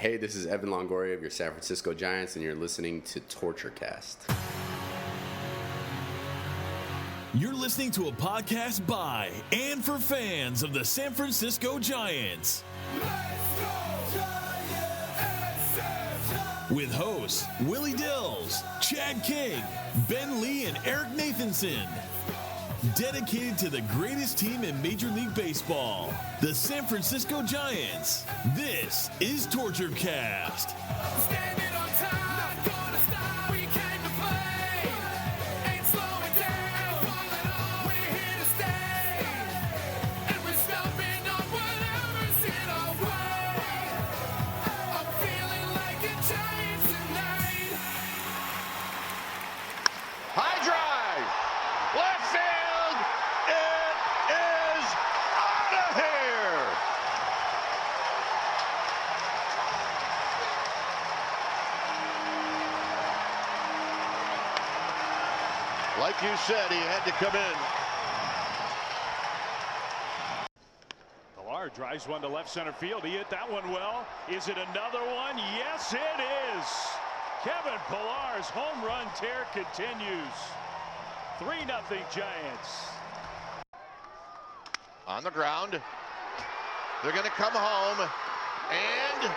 Hey, this is Evan Longoria of your San Francisco Giants, and you're listening to Torture Cast. You're listening to a podcast by and for fans of the San Francisco Giants. Let's go, Giants! With hosts Willie Dills, Chad King, Ben Lee, and Eric Nathanson. Dedicated to the greatest team in Major League Baseball, the San Francisco Giants. This is Torture Cast. Standing on top, not gonna stop. We came to play, ain't slowing down. Falling on, we're here to stay, and we're stomping on whatever's in our way. I'm feeling like a Giant tonight. High drive, left field. Like you said, he had to come in. Pilar drives one to left center field. He hit that one well. Is it another one? Yes, it is. Kevin Pilar's home run tear continues. 3-0 Giants. On the ground. They're going to come home. And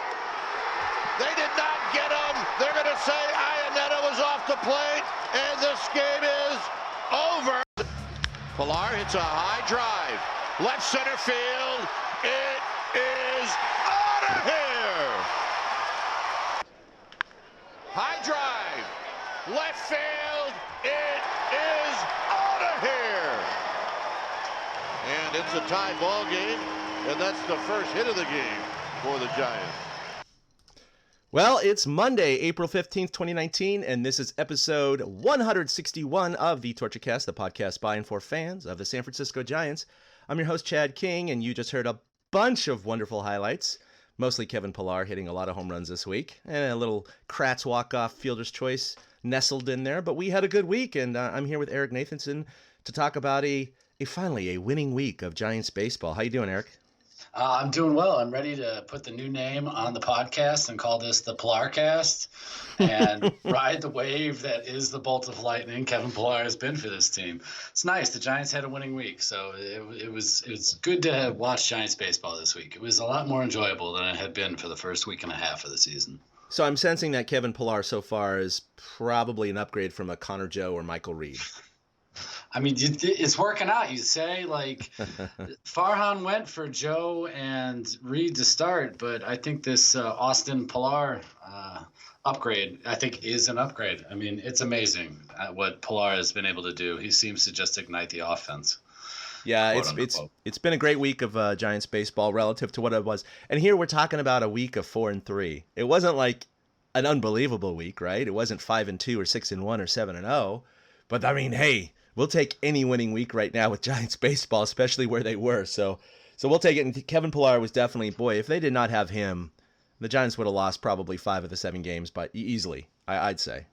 they did not get him. They're going to say Iannetta was off the plate. And this game is over. Pilar hits a high drive. Left center field. It is out of here. High drive. Left field. It is out of here. And it's a tie ball game. And that's the first hit of the game for the Giants. Well, it's Monday, April 15th, 2019, and this is episode 161 of the Torture Cast, the podcast by and for fans of the San Francisco Giants. I'm your host, Chad King, and you just heard a bunch of wonderful highlights, mostly Kevin Pilar hitting a lot of home runs this week, and a little Kratz walk-off fielder's choice nestled in there, but we had a good week, and I'm here with Eric Nathanson to talk about finally a winning week of Giants baseball. How you doing, Eric? I'm doing well. I'm ready to put the new name on the podcast and call this the Pilarcast and ride the wave that is the bolt of lightning Kevin Pilar has been for this team. It's nice. The Giants had a winning week, so it was good to watch Giants baseball this week. It was a lot more enjoyable than it had been for the first week and a half of the season. So I'm sensing that Kevin Pilar so far is probably an upgrade from a Connor Joe or Michael Reed. I mean, it's working out. You say, like, Farhan went for Joe and Reed to start, but I think this Austin Pilar upgrade, I think, is an upgrade. I mean, it's amazing what Pilar has been able to do. He seems to just ignite the offense. Yeah, it's been a great week of Giants baseball relative to what it was. And here we're talking about a week of 4-3. It wasn't like an unbelievable week, right? It wasn't 5-2 or 6-1 or 7-0. But I mean, hey, we'll take any winning week right now with Giants baseball, especially where they were. So we'll take it. And Kevin Pilar was definitely, boy, if they did not have him, the Giants would have lost probably 5 of the 7 games, but easily, I'd say.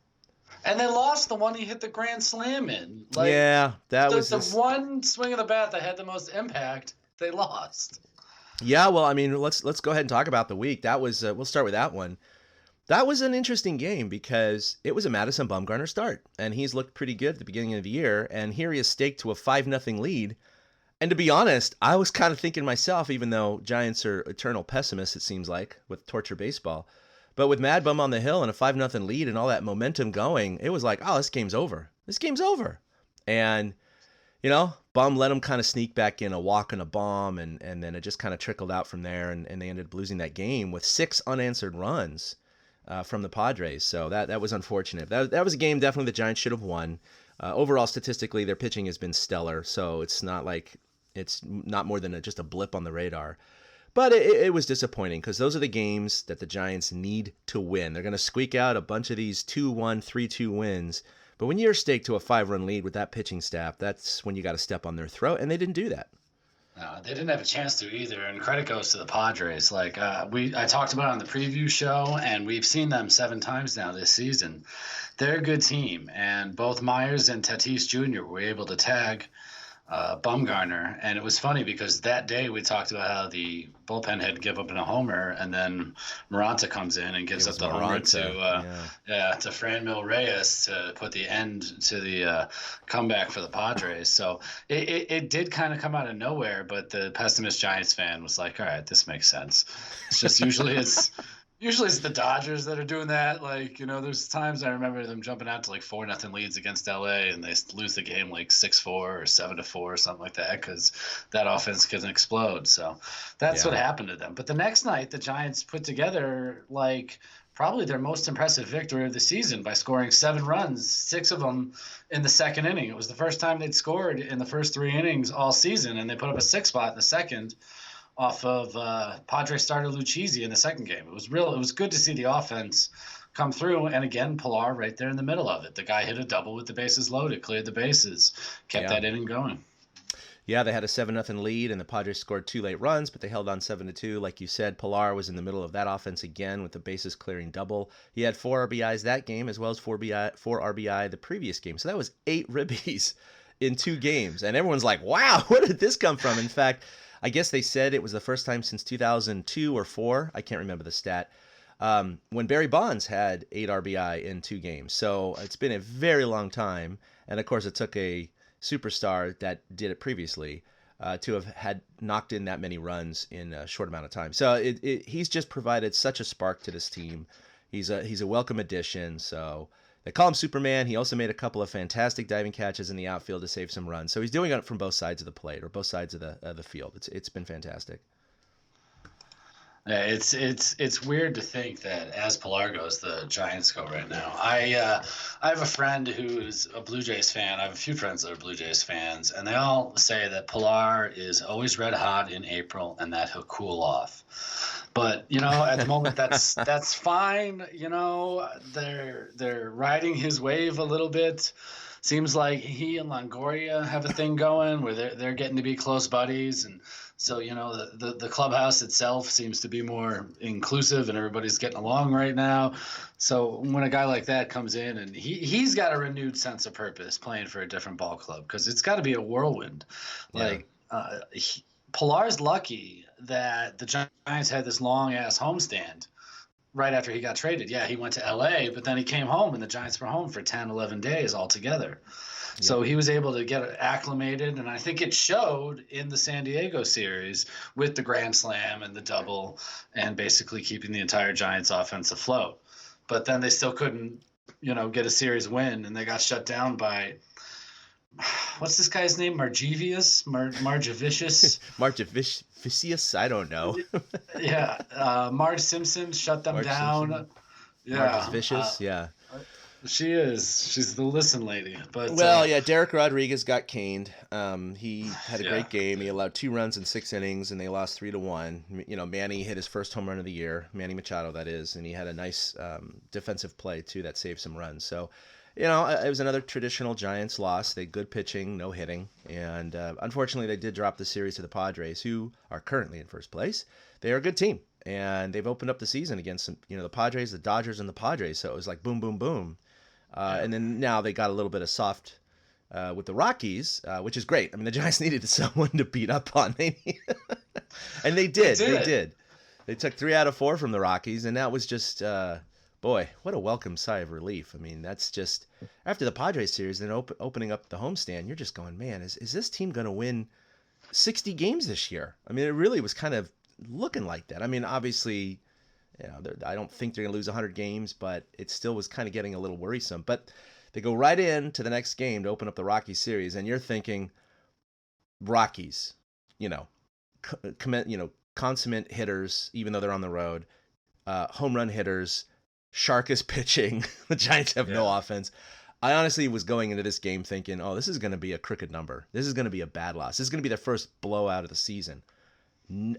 And they lost the one he hit the grand slam in. Yeah, that was the one swing of the bat that had the most impact. They lost. Yeah, well, I mean, let's go ahead and talk about the week. That was we'll start with that one. That was an interesting game because it was a Madison Bumgarner start, and he's looked pretty good at the beginning of the year, and here he is staked to a 5-0 lead. And to be honest, I was kind of thinking myself, even though Giants are eternal pessimists, it seems like, with torture baseball, but with Mad Bum on the hill and a 5-0 lead and all that momentum going, it was like, oh, this game's over. This game's over. And, you know, Bum let him kind of sneak back in a walk and a bomb, and then it just kind of trickled out from there, and they ended up losing that game with 6 unanswered runs. From the Padres, so that was unfortunate. That was a game definitely the Giants should have won. Overall, statistically, their pitching has been stellar, so it's not more than just a blip on the radar. But it was disappointing because those are the games that the Giants need to win. They're going to squeak out a bunch of these 2-1, 3-2 wins, but when you're staked to a 5-run lead with that pitching staff, that's when you got to step on their throat, and they didn't do that. No, they didn't have a chance to either, and credit goes to the Padres. Like I talked about it on the preview show, and we've seen them 7 times now this season. They're a good team, and both Myers and Tatis Jr. were able to tag Bumgarner. And it was funny because that day we talked about how the bullpen had give up in a homer, and then Moranta comes in and gives up the homer to Franmil Reyes to put the end to the comeback for the Padres. So it did kind of come out of nowhere, but the pessimist Giants fan was like, all right, this makes sense. It's just usually it's the Dodgers that are doing that. Like, there's times I remember them jumping out to like 4-0 leads against LA, and they lose the game like 6-4 or 7-4 or something like that because that offense can explode. So that's what happened to them. But the next night, the Giants put together like probably their most impressive victory of the season by scoring 7 runs, 6 of them in the second inning. It was the first time they'd scored in the first 3 innings all season, and they put up a 6 spot in the second off of Padres starter Lucchesi in the second game. It was good to see the offense come through. And again, Pilar right there in the middle of it. The guy hit a double with the bases loaded, cleared the bases, kept that inning going. Yeah, they had a 7-0 lead, and the Padres scored 2 late runs, but they held on 7-2. Like you said, Pilar was in the middle of that offense again with the bases clearing double. He had 4 RBIs that game, as well as 4 RBI the previous game. So that was 8 ribbies in 2 games. And everyone's like, wow, where did this come from? In fact, I guess they said it was the first time since 2002 or 4. I can't remember the stat. When Barry Bonds had 8 RBI in 2 games. So it's been a very long time. And of course, it took a superstar that did it previously to have had knocked in that many runs in a short amount of time. So he's just provided such a spark to this team. He's a welcome addition. So they call him Superman. He also made a couple of fantastic diving catches in the outfield to save some runs. So he's doing it from both sides of the plate or both sides of the field. It's been fantastic. Yeah, it's weird to think that as Pilar goes, the Giants go right now. I have a friend who's a Blue Jays fan. I have a few friends that are Blue Jays fans, and they all say that Pilar is always red hot in April and that he'll cool off. But at the moment, that's fine. They're riding his wave a little bit. Seems like he and Longoria have a thing going where they're getting to be close buddies, and so the clubhouse itself seems to be more inclusive, and everybody's getting along right now. So when a guy like that comes in, and he's got a renewed sense of purpose playing for a different ball club, because it's got to be a whirlwind. Yeah. Pilar's lucky that the Giants had this long-ass homestand right after he got traded. Yeah, he went to L.A., but then he came home, and the Giants were home for 10, 11 days altogether. Yep. So he was able to get acclimated, and I think it showed in the San Diego series with the grand slam and the double and basically keeping the entire Giants offense afloat. But then they still couldn't, get a series win, and they got shut down by – what's this guy's name? Margevicius? Margevicius? I don't know. Yeah. Marge Simpson shut them down. Simpson. Yeah. Margevicius, yeah. She is. She's the listen lady. But Derek Rodriguez got caned. He had a great game. He allowed 2 runs in 6 innings, and they lost 3-1. Manny hit his first home run of the year, Manny Machado, that is, and he had a nice defensive play, too, that saved some runs. So, it was another traditional Giants loss. They had good pitching, no hitting, and unfortunately they did drop the series to the Padres, who are currently in first place. They are a good team, and they've opened up the season against the Padres, the Dodgers, and the Padres. So it was like boom, boom, boom. And then now they got a little bit of soft with the Rockies, which is great. I mean, the Giants needed someone to beat up on, and they did. They did. They took 3 out of 4 from the Rockies, and that was just. Boy, what a welcome sigh of relief. I mean, that's just after the Padres series, then opening up the homestand, you're just going, man, is this team going to win 60 games this year? I mean, it really was kind of looking like that. I mean, obviously, I don't think they're going to lose 100 games, but it still was kind of getting a little worrisome. But they go right into the next game to open up the Rockies series, and you're thinking, Rockies, consummate hitters, even though they're on the road, home run hitters, Sharkus pitching. The Giants have no offense. I honestly was going into this game thinking, this is going to be a crooked number. This is going to be a bad loss. This is going to be their first blowout of the season.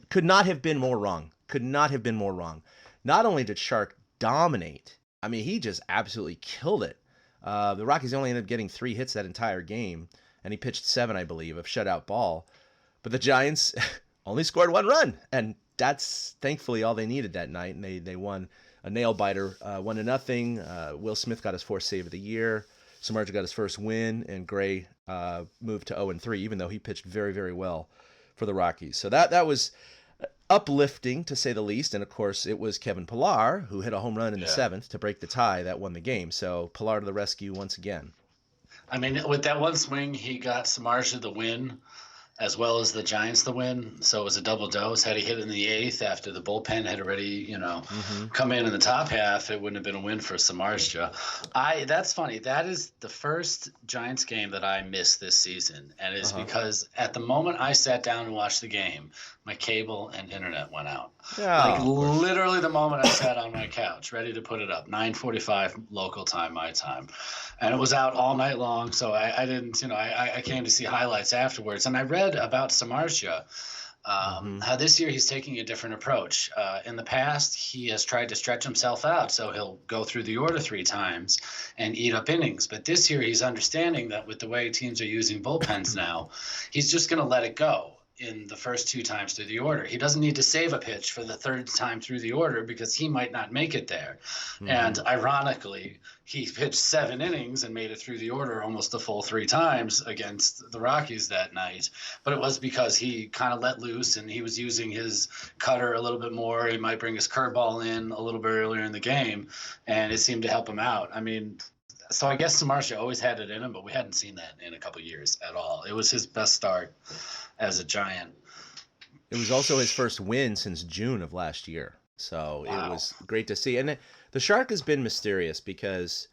Could not have been more wrong. Not only did Shark dominate, I mean, he just absolutely killed it. The Rockies only ended up getting 3 hits that entire game, and he pitched 7, I believe, of shutout ball. But the Giants only scored 1 run, and that's thankfully all they needed that night, and they won a nail-biter, 1-0. Will Smith got his 4th save of the year. Samardzija got his first win, and Gray moved to 0-3, even though he pitched very, very well for the Rockies. So that was uplifting, to say the least. And, of course, it was Kevin Pillar, who hit a home run in the 7th to break the tie, that won the game. So Pillar to the rescue once again. I mean, with that one swing, he got Samardzija the win, as well as the Giants the win. So it was a double dose. Had he hit in the 8th after the bullpen had already, come in the top half, it wouldn't have been a win for Samardzija. That's funny. That is the first Giants game that I missed this season. And it's because at the moment I sat down and watched the game, my cable and internet went out. Yeah, literally the moment I sat on my couch, ready to put it up, 9:45 local time, my time. And it was out all night long. So I didn't, I came to see highlights afterwards. And I read about Samardzija, how this year he's taking a different approach. In the past, he has tried to stretch himself out, so he'll go through the order 3 times and eat up innings. But this year, he's understanding that with the way teams are using bullpens now, he's just going to let it go in the first 2 times through the order. He doesn't need to save a pitch for the 3rd time through the order because he might not make it there. And ironically, he pitched 7 innings and made it through the order almost a full 3 times against the Rockies that night. But it was because he kind of let loose and he was using his cutter a little bit more. He might bring his curveball in a little bit earlier in the game, and it seemed to help him out. I mean, so I guess Samardzija always had it in him, but we hadn't seen that in a couple of years at all. It was his best start as a Giant. It was also his first win since June of last year. So It was great to see. And the Shark has been mysterious because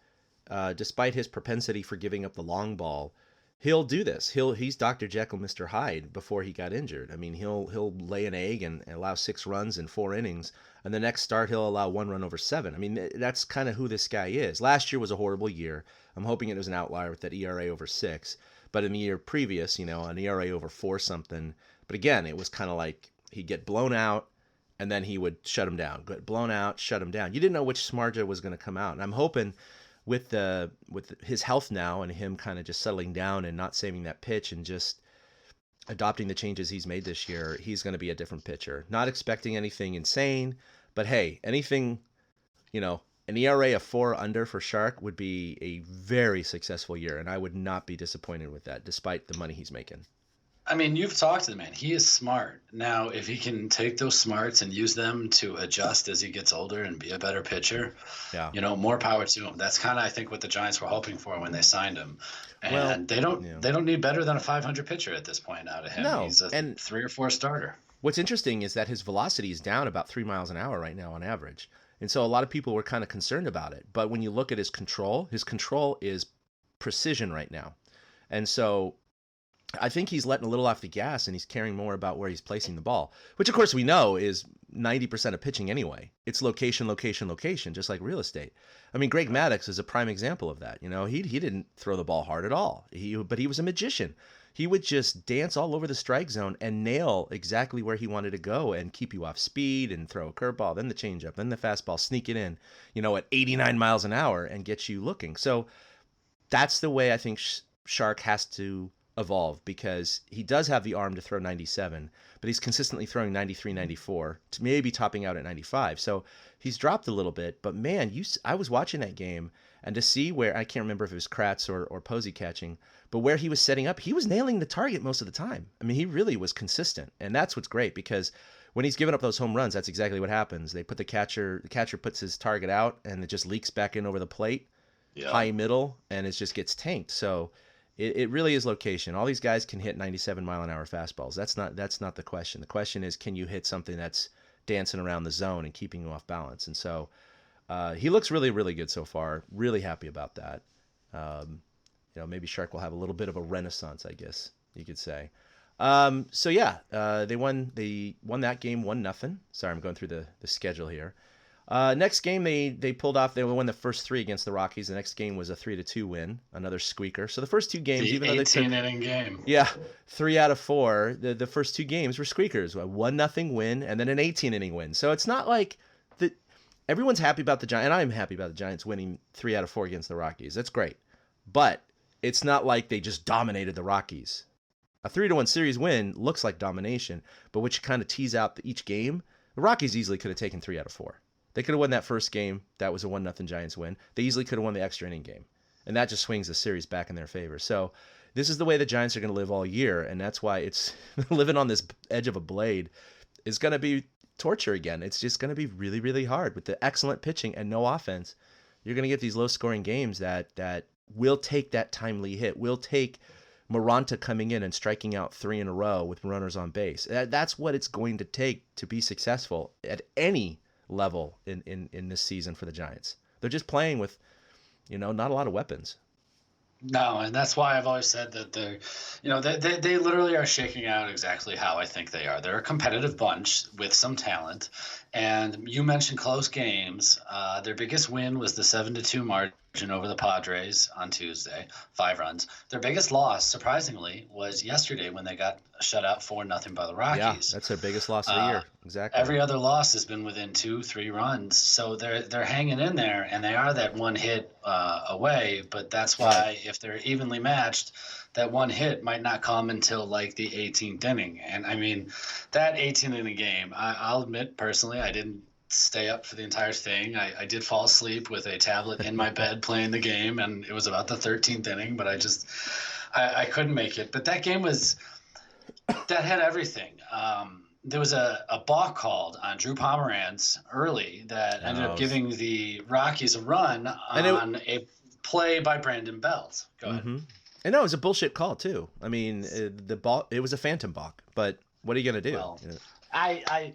despite his propensity for giving up the long ball, he'll do this. He's Dr. Jekyll, Mr. Hyde before he got injured. I mean, he'll lay an egg and allow 6 runs in 4 innings. And the next start, he'll allow 1 run over 7. I mean, that's kind of who this guy is. Last year was a horrible year. I'm hoping it was an outlier with that ERA over 6. But in the year previous, an ERA over 4 something. But again, it was kind of like he'd get blown out, and then he would shut him down. Get blown out, shut him down. You didn't know which Samardzija was going to come out. And I'm hoping with his health now and him kind of just settling down and not saving that pitch and just adopting the changes he's made this year, he's going to be a different pitcher. Not expecting anything insane, but hey, anything, an ERA of 4 under for Shark would be a very successful year, and I would not be disappointed with that, despite the money he's making. I mean, you've talked to the man. He is smart. Now, if he can take those smarts and use them to adjust as he gets older and be a better pitcher, more power to him. That's kind of, I think, what the Giants were hoping for when they signed him. And they don't need better than a 500 pitcher at this point out of him. No, he's a 3 or 4 starter. What's interesting is that his velocity is down about 3 miles an hour right now on average. And so a lot of people were kind of concerned about it. But when you look at his control is precision right now. And so I think he's letting a little off the gas and he's caring more about where he's placing the ball, which of course we know is 90% of pitching anyway. It's location, location, location, just like real estate. I mean, Greg Maddux is a prime example of that. He didn't throw the ball hard at all, but he was a magician. He would just dance all over the strike zone and nail exactly where he wanted to go and keep you off speed and throw a curveball, then the changeup, then the fastball, sneak it in, at 89 miles an hour and get you looking. So that's the way I think Shark has to evolve, because he does have the arm to throw 97, but he's consistently throwing 93, 94, to maybe topping out at 95. So he's dropped a little bit, but man, I was watching that game, and to see where, I can't remember if it was Kratz or Posey catching, but where he was setting up, he was nailing the target most of the time. I mean, he really was consistent, and that's what's great, because when he's giving up those home runs, that's exactly what happens. They put the catcher puts his target out, and it just leaks back in over the plate, high middle, and it just gets tanked. So it really is location. All these guys can hit 97 mile an hour fastballs. That's not the question. The question is, can you hit something that's dancing around the zone and keeping you off balance? And so he looks really, really good so far. Really happy about that. Maybe Shark will have a little bit of a renaissance, I guess you could say. They won that game 1-0. Sorry, I'm going through the schedule here. Next game, they pulled off. They won the first 3 against the Rockies. The next game was a 3-2 win, another squeaker. So the first 2 games, even though they took 18-inning game, 3 out of 4, the first 2 games were squeakers. A 1-0 win and then an 18-inning win. So it's not like everyone's happy about the Giants, and I'm happy about the Giants winning 3 out of 4 against the Rockies. That's great, but it's not like they just dominated the Rockies. A 3-1 series win looks like domination, but when you kind of tease out each game, the Rockies easily could have taken 3 out of 4. They could have won that first game. That was a 1-0 Giants win. They easily could have won the extra inning game. and that just swings the series back in their favor. So this is the way the Giants are going to live all year, and that's why it's living on this edge of a blade is going to be torture again. It's just going to be really, really hard with the excellent pitching and no offense. You're going to get these low-scoring games that will take that timely hit, will take Moranta coming in and striking out 3 in a row with runners on base. That's what it's going to take to be successful at any level in this season for the Giants. They're just playing with, not a lot of weapons. No, and that's why I've always said that they literally are shaking out exactly how I think they are. They're a competitive bunch with some talent, and you mentioned close games. Their biggest win was the 7-2 margin over the Padres on Tuesday, 5 runs. Their biggest loss, surprisingly, was yesterday when they got shut out 4-0 by the Rockies. Yeah, that's their biggest loss of the year. Exactly. Every other loss has been within 2-3 runs, so they're hanging in there, and they are that one hit away. But that's why if they're evenly matched, that one hit might not come until like the 18th inning. And I mean, that 18th inning game, I'll admit personally, I didn't stay up for the entire thing. I did fall asleep with a tablet in my bed playing the game, and it was about the 13th inning, but I couldn't make it. But that game that had everything. There was a balk called on Drew Pomeranz early that ended up giving the Rockies a run on a play by Brandon Belt. Go ahead. Mm-hmm. And no, it was a bullshit call too. I mean, the ball, it was a phantom balk, but what are you going to do? Well, I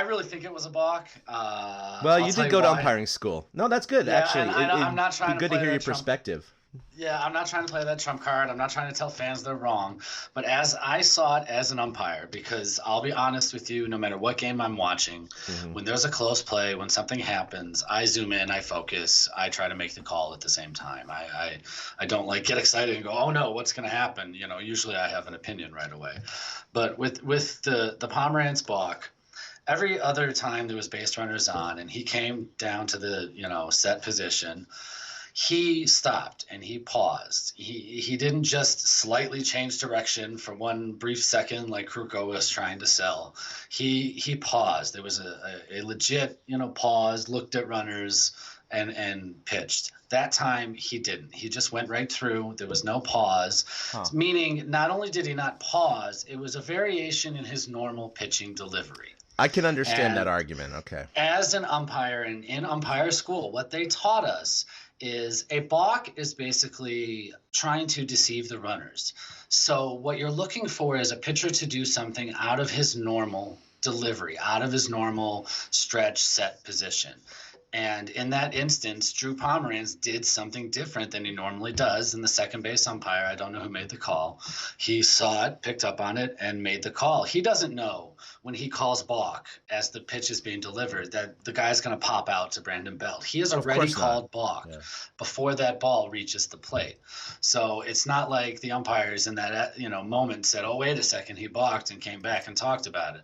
really think it was a balk. Well, you did go to umpiring school. No, that's good. Yeah, actually, I'm not trying it'd be to good to play hear your that Trump. perspective. Yeah, I'm not trying to play that trump card. I'm not trying to tell fans they're wrong. But as I saw it as an umpire, because I'll be honest with you, no matter what game I'm watching, when there's a close play, when something happens, I zoom in, I focus, I try to make the call at the same time. I don't get excited and go, oh no, what's going to happen? Usually I have an opinion right away. But with the Pomeranz balk, every other time there was base runners on and he came down to the set position, he stopped and he paused. He didn't just slightly change direction for one brief second like Kruko was trying to sell. He paused. There was a legit pause, looked at runners and pitched. That time he didn't. He just went right through. There was no pause, meaning not only did he not pause, it was a variation in his normal pitching delivery. I can understand that argument. Okay. As an umpire and in umpire school, what they taught us is a balk is basically trying to deceive the runners. So what you're looking for is a pitcher to do something out of his normal delivery, out of his normal stretch set position. And in that instance, Drew Pomeranz did something different than he normally does. And the second base umpire, I don't know who made the call, he saw it, picked up on it, and made the call. He doesn't know when he calls balk as the pitch is being delivered that the guy's going to pop out to Brandon Belt. He has already called balk before that ball reaches the plate. So it's not like the umpires in that moment said, oh, wait a second, he balked and came back and talked about it.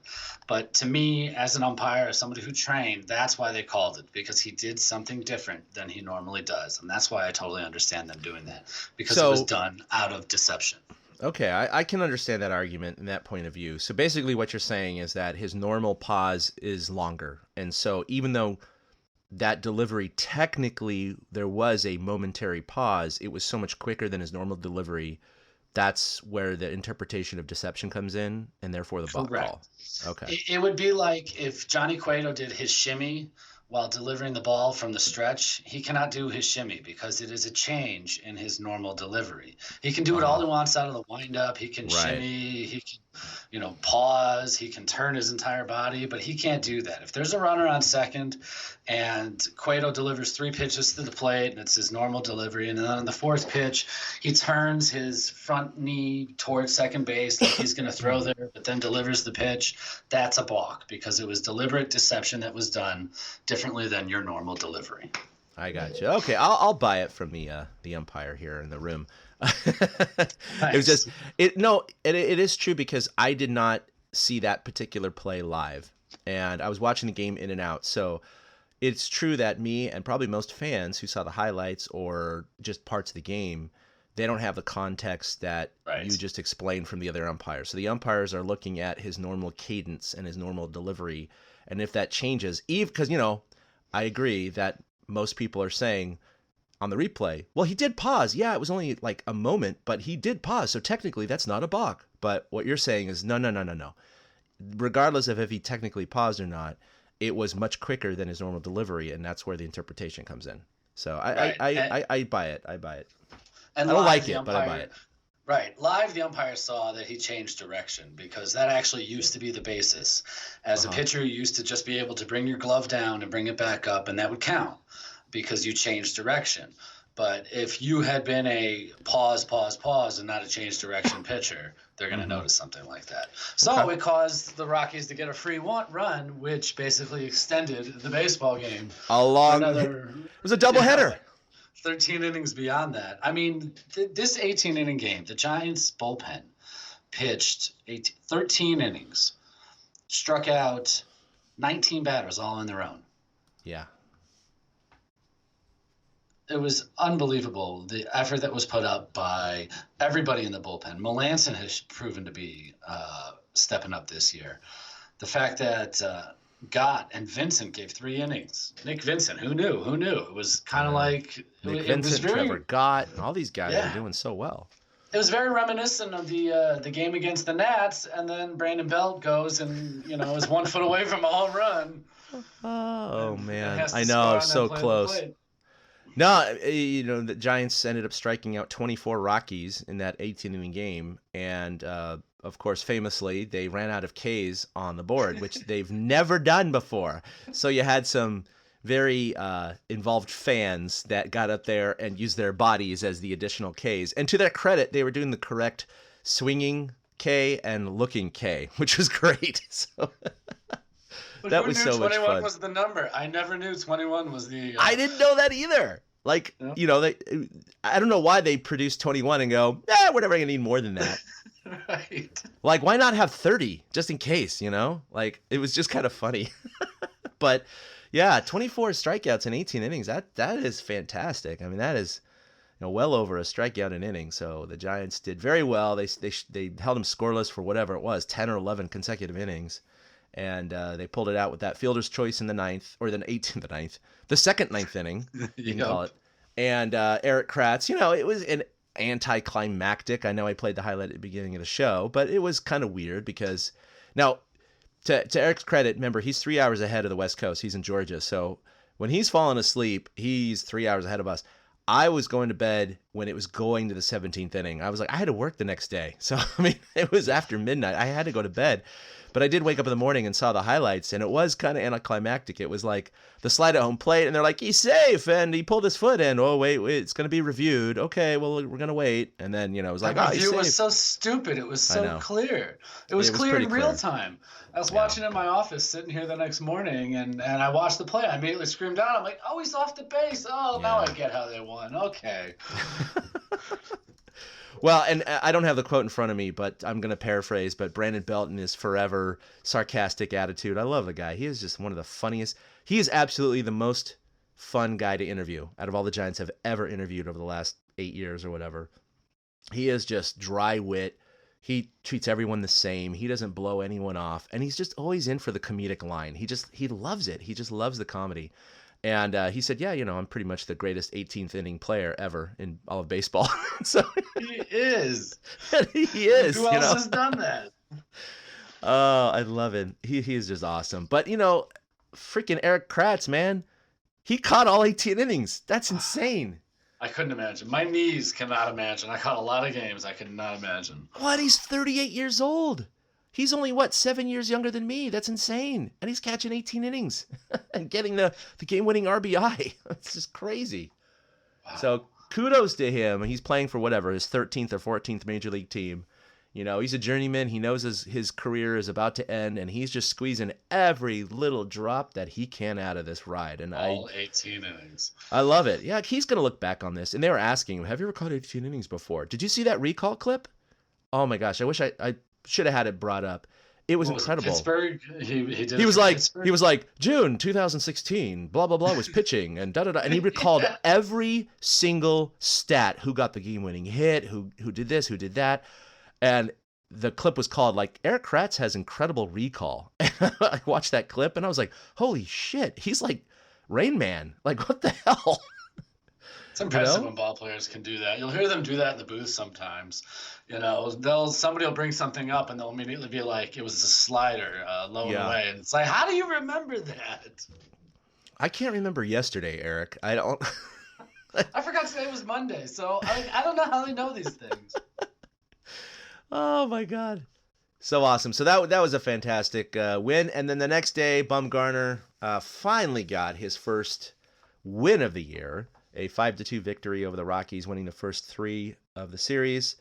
But to me, as an umpire, as somebody who trained, that's why they called it, because he did something different than he normally does. And that's why I totally understand them doing that, because it was done out of deception. Okay, I can understand that argument and that point of view. So basically what you're saying is that his normal pause is longer. And so even though that delivery, technically there was a momentary pause, it was so much quicker than his normal delivery. That's where the interpretation of deception comes in, and therefore the balk call. Okay. It would be like if Johnny Cueto did his shimmy while delivering the ball from the stretch. He cannot do his shimmy because it is a change in his normal delivery. He can do it all he wants out of the windup. He can shimmy, he can, pause, he can turn his entire body, but he can't do that. If there's a runner on second and Cueto delivers 3 pitches to the plate and it's his normal delivery, and then on the 4th pitch, he turns his front knee towards second base like he's going to throw there, but then delivers the pitch, that's a balk because it was deliberate deception that was done differently than your normal delivery. I got you. Okay, I'll buy it from the umpire here in the room. It was just it is true because I did not see that particular play live, and I was watching the game in and out. So it's true that me and probably most fans who saw the highlights or just parts of the game, they don't have the context that you just explained from the other umpires. So the umpires are looking at his normal cadence and his normal delivery, and if that changes, because I agree that most people are saying on the replay. Well, he did pause. Yeah, it was only like a moment, but he did pause. So technically that's not a balk. But what you're saying is no. Regardless of if he technically paused or not, it was much quicker than his normal delivery, and that's where the interpretation comes in. So I buy it. I buy it. And I don't like it, but I buy it. Right. Live, the umpire saw that he changed direction because that actually used to be the basis. As a pitcher, you used to just be able to bring your glove down and bring it back up, and that would count because you changed direction. But if you had been a pause, and not a change direction pitcher, they're going to notice something like that. So it caused the Rockies to get a free run, which basically extended the baseball game. It was a doubleheader. 13 innings beyond that. I mean, this 18-inning game, the Giants bullpen pitched 13 innings, struck out 19 batters all on their own. Yeah. It was unbelievable, the effort that was put up by everybody in the bullpen. Melanson has proven to be stepping up this year. The fact that Gott and Vincent gave 3 innings. Nick Vincent, who knew? It was kind of like Nick Vincent, Trevor Gott, and all these guys are doing so well. It was very reminiscent of the game against the Nats, and then Brandon Belt goes and is 1 foot away from a home run. Oh man, I know, so close. No, the Giants ended up striking out 24 Rockies in that 18-inning game, and of course, famously, they ran out of Ks on the board, which they've never done before. So you had some very involved fans that got up there and used their bodies as the additional Ks. And to their credit, they were doing the correct swinging K and looking K, which was great. So that was so much fun. 21 was the number. I never knew 21 was the... I didn't know that either. Like, I don't know why they produced 21 and go, we're never going to need more than that. Right. Like, why not have 30 just in case, Like, it was just kind of funny. But, yeah, 24 strikeouts in 18 innings, that is fantastic. I mean, that is well over a strikeout an inning. So the Giants did very well. They held them scoreless for whatever it was, 10 or 11 consecutive innings. And they pulled it out with that fielder's choice in the ninth, or the 18th, the ninth, the second ninth inning, you can call it. And Eric Kratz, it was an anticlimactic. I know I played the highlight at the beginning of the show, but it was kind of weird because now, to Eric's credit, remember, he's 3 hours ahead of the West Coast. He's in Georgia. So when he's falling asleep, he's 3 hours ahead of us. I was going to bed when it was going to the 17th inning. I was like, I had to work the next day. So, I mean, it was after midnight. I had to go to bed. But I did wake up in the morning and saw the highlights, and it was kind of anticlimactic. It was like the slide at home plate, and they're like, he's safe, and he pulled his foot in. Oh, wait, it's going to be reviewed. Okay, well, we're going to wait. And then, it was like, the he's safe. It was so stupid. It was so clear. It was clear in real time. I was watching in my office, sitting here the next morning, and I watched the play. I immediately screamed out. I'm like, he's off the base. Oh, now I get how they won. Okay. Well, and I don't have the quote in front of me, but I'm going to paraphrase, but Brandon Belton is forever sarcastic attitude. I love the guy. He is just one of the funniest. He is absolutely the most fun guy to interview out of all the Giants have ever interviewed over the last 8 years or whatever. He is just dry wit. He treats everyone the same. He doesn't blow anyone off. And he's just always in for the comedic line. He loves it. He just loves the comedy. And he said, I'm pretty much the greatest 18th inning player ever in all of baseball. So he is. He is. Who else has done that? Oh, I love it. He is just awesome. But, freaking Eric Kratz, man, he caught all 18 innings. That's insane. I couldn't imagine. My knees cannot imagine. I caught a lot of games. I could not imagine. What? He's 38 years old. He's only, 7 years younger than me? That's insane. And he's catching 18 innings and getting the game-winning RBI. It's just crazy. Wow. So kudos to him. He's playing for his 13th or 14th major league team. He's a journeyman. He knows his career is about to end, and he's just squeezing every little drop that he can out of this ride. And all 18 innings. I love it. Yeah, he's going to look back on this. And they were asking him, have you ever caught 18 innings before? Did you see that recall clip? Oh, my gosh. I wish I should have had it brought up. It was incredible. Pittsburgh. He was like June 2016. Blah blah blah was pitching and da da da. And he recalled every single stat: who got the game-winning hit, who did this, who did that. And the clip was called Eric Kratz has incredible recall. I watched that clip and I was like, holy shit, he's like Rain Man. Like, what the hell? It's impressive when ball players can do that. You'll hear them do that in the booth sometimes. Somebody will bring something up and they'll immediately be like, it was a slider, low and away. And it's like, how do you remember that? I can't remember yesterday, Eric. I don't. I forgot today was Monday, so I don't know how they know these things. Oh my God. So awesome. So that was a fantastic win. And then the next day, Bumgarner finally got his first win of the year, a 5-2 victory over the Rockies, winning the first 3 of the series.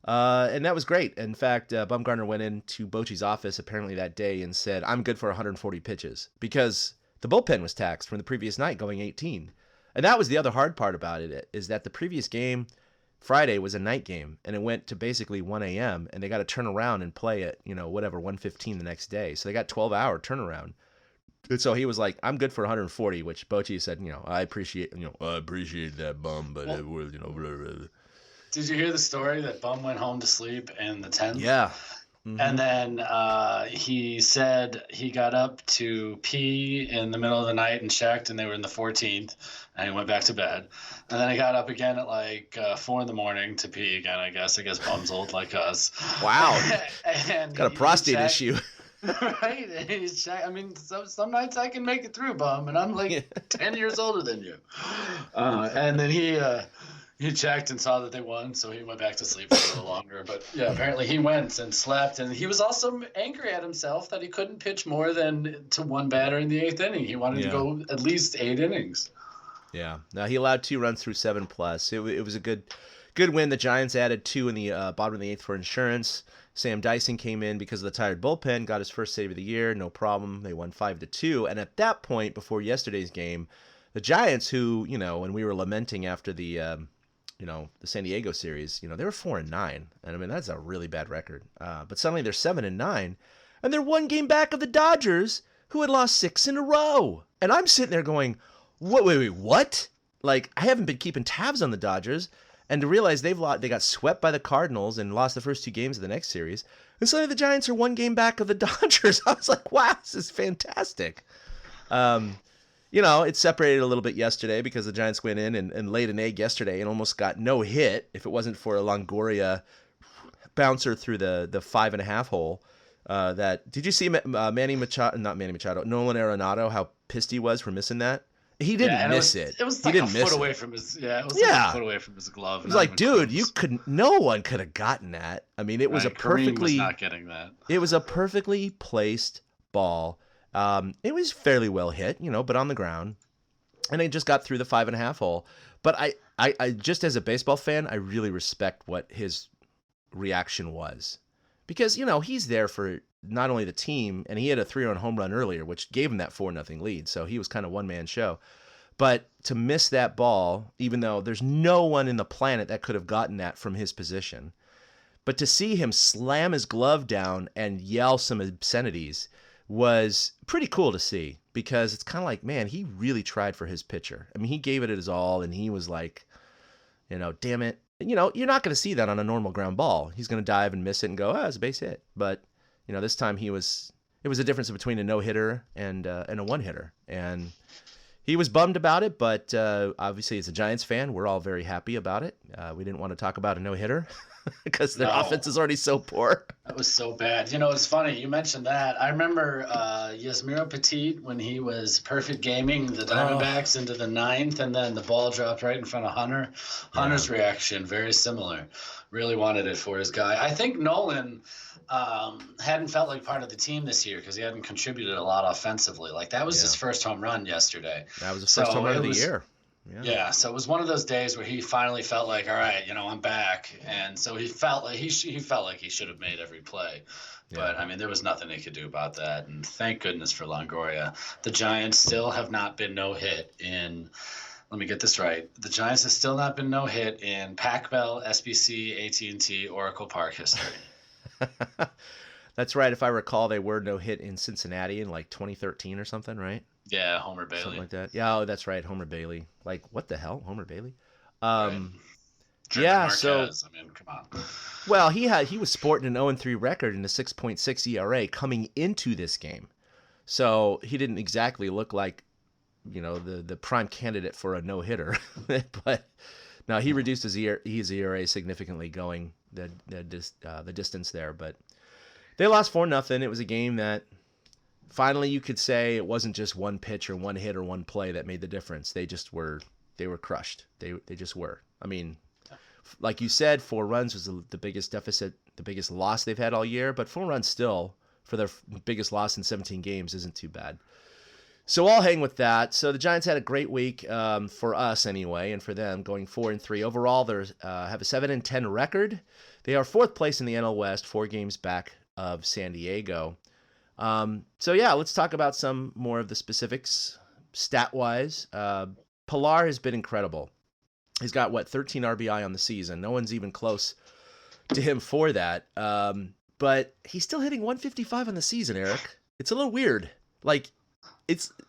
And that was great. In fact, Bumgarner went into Bochy's office apparently that day and said, I'm good for 140 pitches, because the bullpen was taxed from the previous night going 18. And that was the other hard part about it, is that the previous game, Friday, was a night game, and it went to basically 1 a.m., and they got to turn around and play at, 1:15 the next day. So they got 12-hour turnaround. And so he was like, I'm good for 140, which Bochy said, I appreciate that, Bum, but it was, blah, blah. Did you hear the story that Bum went home to sleep in the 10th? Yeah. Mm-hmm. And then he said he got up to pee in the middle of the night and checked, and they were in the 14th, and he went back to bed. And then he got up again at like 4 in the morning to pee again, I guess. Bum's old like us. Wow. And got a prostate issue. Right? And he's checked. I mean, some nights I can make it through, Bum, and I'm like 10 years older than you. And then he checked and saw that they won, so he went back to sleep for a little longer. But yeah, apparently he went and slept, and he was also angry at himself that he couldn't pitch more than to one batter in the 8th inning. He wanted to go at least 8 innings. Yeah. Now he allowed 2 runs through 7+. It was a good win. The Giants added 2 in the bottom of the 8th for insurance. Sam Dyson came in because of the tired bullpen, got his first save of the year, no problem. They won 5-2, and at that point, before yesterday's game, the Giants, who when we were lamenting after the the San Diego series, they were 4-9. And I mean, that's a really bad record. But suddenly they're 7-9, and they're 1 game back of the Dodgers, who had lost 6 in a row. And I'm sitting there going, wait, what? Like, I haven't been keeping tabs on the Dodgers, and to realize they got swept by the Cardinals and lost the first 2 games of the next series. And suddenly the Giants are 1 game back of the Dodgers. I was like, wow, this is fantastic. It separated a little bit yesterday because the Giants went in and laid an egg yesterday and almost got no hit if it wasn't for a Longoria bouncer through the 5.5 hole. Did you see Nolan Arenado, how pissed he was for missing that? He didn't miss it. It was like a foot away from his like a foot away from his glove. It was like, dude, no one could have gotten that. I mean, it was Kareem was not getting that. It was a perfectly placed ball. It was fairly well hit, but on the ground, and it just got through the 5.5 hole. But I just as a baseball fan, I really respect what his reaction was, because he's there for not only the team, and he had a 3-run home run earlier, which gave him that 4-0 lead. So he was kind of one-man show. But to miss that ball, even though there's no one in the planet that could have gotten that from his position, but to see him slam his glove down and yell some obscenities was pretty cool to see, because it's kind of like, man, he really tried for his pitcher. I mean, he gave it his all, and he was like, damn it. You're not going to see that on a normal ground ball. He's going to dive and miss it and go, it's a base hit. But, this time it was a difference between a no-hitter and a one-hitter. And he was bummed about it, but obviously as a Giants fan, we're all very happy about it. We didn't want to talk about a no-hitter because their offense is already so poor. That was so bad. It's funny. You mentioned that. I remember Yasmiro Petit, when he was perfect gaming the Diamondbacks into the 9th, and then the ball dropped right in front of Hunter. Hunter's reaction, very similar. Really wanted it for his guy. I think Nolan hadn't felt like part of the team this year because he hadn't contributed a lot offensively. Like, that was his first home run yesterday. That was the first home run of the year. Yeah, so it was one of those days where he finally felt like, all right, I'm back, and so he felt like he should have made every play, but I mean, there was nothing they could do about that, and thank goodness for Longoria. The Giants still have not been no hit in. Let me get this right. The Giants have still not been no hit in Pac Bell, SBC, AT&T, Oracle Park history. That's right. If I recall, they were no hit in Cincinnati in like 2013 or something, right? Yeah, Homer Bailey. Something like that. Yeah, that's right, Homer Bailey. Like, what the hell, Homer Bailey? Right. Marquez, so I mean, come on. Well, he was sporting an 0-3 record and a 6.6 ERA coming into this game, so he didn't exactly look like the prime candidate for a no-hitter. But no, he reduced his ERA significantly going the distance there. But they lost 4-0. It was a game that finally you could say it wasn't just one pitch or one hit or one play that made the difference. They were crushed. They just were. I mean, like you said, 4 runs was the biggest deficit, the biggest loss they've had all year. But 4 runs still, for their biggest loss in 17 games, isn't too bad. So I'll hang with that. So the Giants had a great week for us anyway, and for them going 4-3 overall. They have a 7-10 record. They are 4th place in the NL West, 4 games back of San Diego. So yeah, let's talk about some more of the specifics stat-wise. Pilar has been incredible. He's got 13 RBI on the season. No one's even close to him for that. But he's still hitting 155 on the season, Eric. It's a little weird. Like,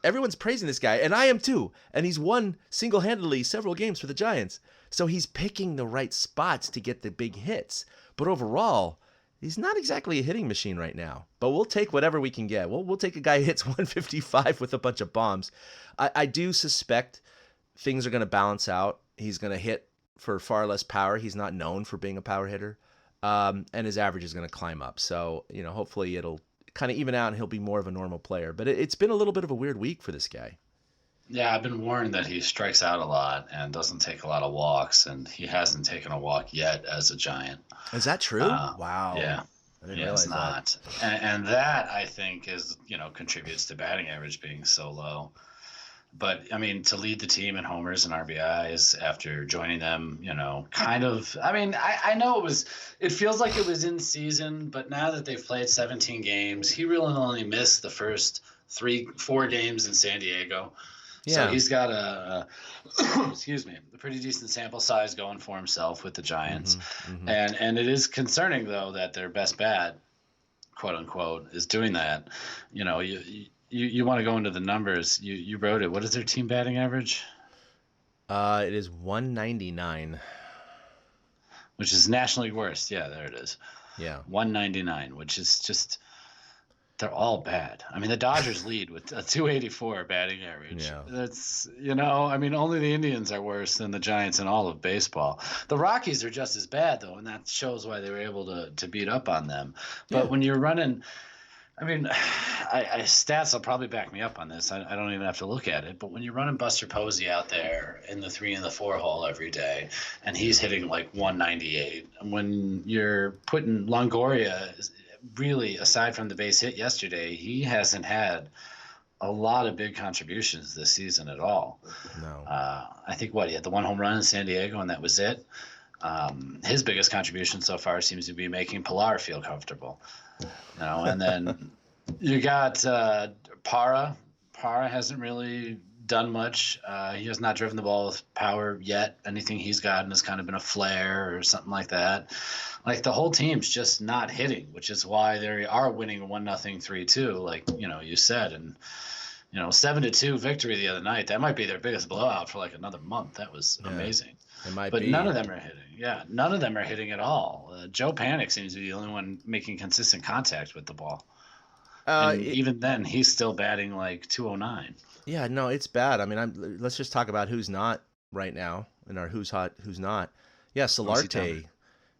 everyone's praising this guy, and I am too. And he's won single-handedly several games for the Giants. So he's picking the right spots to get the big hits. But overall, he's not exactly a hitting machine right now. But we'll take whatever we can get. We'll take a guy who hits 155 with a bunch of bombs. I do suspect things are going to balance out. He's going to hit for far less power. He's not known for being a power hitter. And his average is going to climb up. So, hopefully it'll kind of even out and he'll be more of a normal player. But it's been a little bit of a weird week for this guy. Yeah, I've been warned that he strikes out a lot and doesn't take a lot of walks, and he hasn't taken a walk yet as a Giant. Is that true? Wow. Yeah. I didn't realize it's not. And that, I think, is, contributes to batting average being so low. But, I mean, to lead the team in homers and RBIs after joining them, kind of – I mean, I know it feels like it was in season, but now that they've played 17 games, he really only missed the first 4 games in San Diego. Yeah. So he's got a pretty decent sample size going for himself with the Giants. Mm-hmm. And it is concerning, though, that their best bat, quote unquote, is doing that. You want to go into the numbers. You wrote it. What is their team batting average? It is 199. Which is National League worst. Yeah, there it is. Yeah. 199, which is just – they're all bad. I mean, the Dodgers lead with a 284 batting average. Yeah. That's, only the Indians are worse than the Giants in all of baseball. The Rockies are just as bad, though, and that shows why they were able to beat up on them. But when you're running – I mean, stats will probably back me up on this. I don't even have to look at it. But when you're running Buster Posey out there in the 3 and the 4 hole every day, and he's hitting like 198, when you're putting Longoria, really, aside from the base hit yesterday, he hasn't had a lot of big contributions this season at all. No. I think he had the 1 home run in San Diego, and that was it. His biggest contribution so far seems to be making Pilar feel comfortable. And then you got Parra. Parra hasn't really done much. He has not driven the ball with power yet. Anything he's gotten has kind of been a flare or something like that. Like, the whole team's just not hitting, which is why they are winning 1-0, 3-2, like you said. And 7-2 victory the other night. That might be their biggest blowout for like another month. That was amazing. It might but be. None of them are hitting. Yeah, none of them are hitting at all. Joe Panic seems to be the only one making consistent contact with the ball. Even then, he's still batting like 209. Yeah, no, it's bad. I mean, let's just talk about who's not right now in our who's hot, who's not. Yeah, Solarte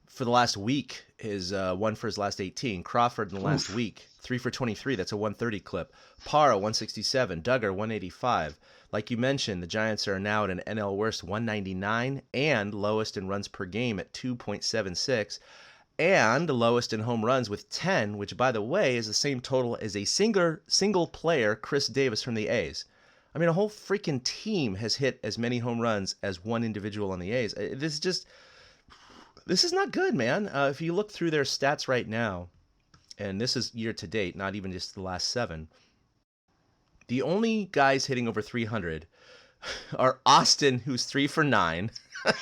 for the last week is 1 for his last 18. Crawford in the last week, 3 for 23. That's a 130 clip. Parra, 167. Duggar, 185. Like you mentioned, the Giants are now at an NL worst 199 and lowest in runs per game at 2.76 and lowest in home runs with 10, which, by the way, is the same total as a single player, Kris Davis from the A's. I mean, a whole freaking team has hit as many home runs as one individual on the A's. This is not good, man. If you look through their stats right now, and this is year to date, not even just the last 7, the only guys hitting over 300 are Austin, who's 3 for 9,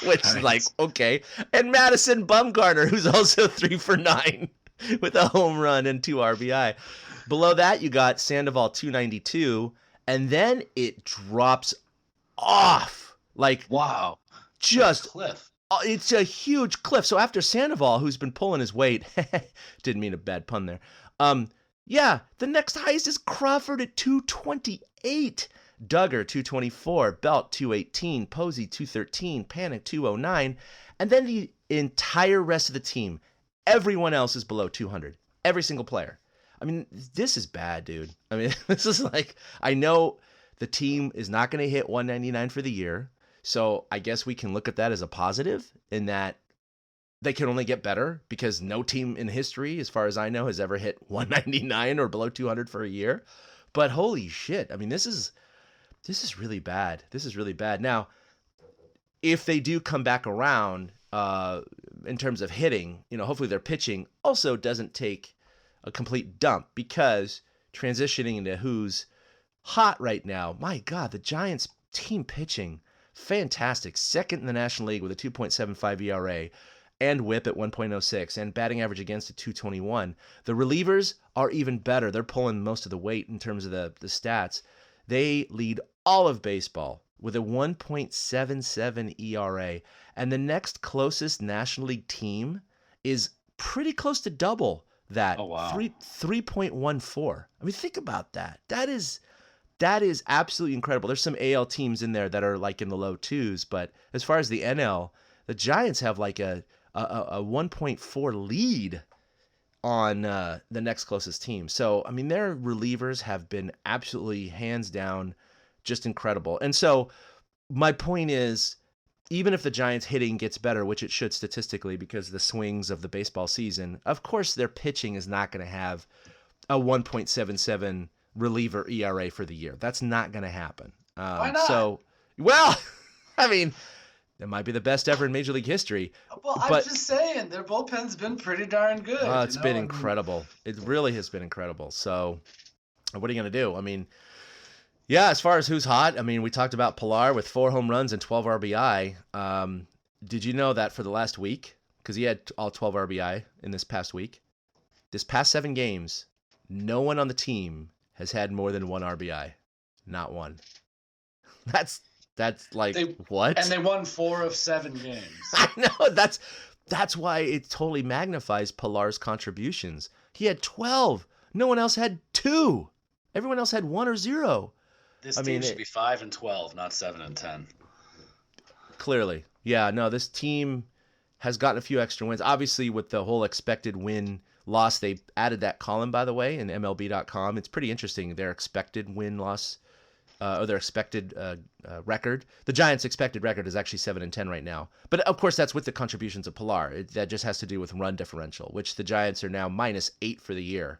which is like, okay, and Madison Bumgarner, who's also 3 for 9 with a home run and 2 RBI. Below that, you got Sandoval, 292, and then it drops off. Like, wow, just cliff. It's a huge cliff. So after Sandoval, who's been pulling his weight, didn't mean a bad pun there. The next highest is Crawford at 228. Duggar 224, Belt 218, Posey 213, Panic 209, and then the entire rest of the team, everyone else is below 200. Every single player. I mean, this is bad, dude. I mean, this is like, I know the team is not going to hit 199 for the year, so I guess we can look at that as a positive in that they can only get better because no team in history, as far as I know, has ever hit 199 or below 200 for a year. But holy shit, I mean, this is really bad. This is really bad. Now, if they do come back around in terms of hitting, hopefully their pitching also doesn't take a complete dump, because transitioning into who's hot right now, my God, the Giants team pitching, fantastic. Second in the National League with a 2.75 ERA and whip at 1.06 and batting average against at 221. The relievers are even better. They're pulling most of the weight in terms of the stats. They lead all of baseball with a 1.77 ERA. And the next closest National League team is pretty close to double that. Oh, wow. 3.14. I mean, think about that. That is absolutely incredible. There's some AL teams in there that are like in the low twos, but as far as the NL, the Giants have like a 1.4 lead on the next closest team. So, I mean, their relievers have been absolutely hands down just incredible. And so my point is, even if the Giants hitting gets better, which it should statistically because of the swings of the baseball season, of course their pitching is not going to have a 1.77 reliever ERA for the year. That's not going to happen. Why not? So, well, I mean, that might be the best ever in Major League history. Well, I'm just saying, their bullpen's been pretty darn good. It's been incredible. It really has been incredible. So, what are you going to do? I mean, yeah, as far as who's hot, I mean, we talked about Pilar with 4 home runs and 12 RBI. Did you know that for the last week, because he had all 12 RBI in this past week, this past 7 games, no one on the team has had more than 1 RBI. Not one. That's like, what? And they won 4 of 7 games. I know. That's why it totally magnifies Pilar's contributions. He had 12. No one else had 2. Everyone else had 1 or 0. This team should be 5 and 12, not 7 and 10. Clearly. Yeah, no, this team has gotten a few extra wins. Obviously, with the whole expected win-loss, they added that column, by the way, in MLB.com. It's pretty interesting, their expected win-loss, or their expected record. The Giants' expected record is actually 7 and 10 right now. But, of course, that's with the contributions of Pilar. That just has to do with run differential, which the Giants are now -8 for the year.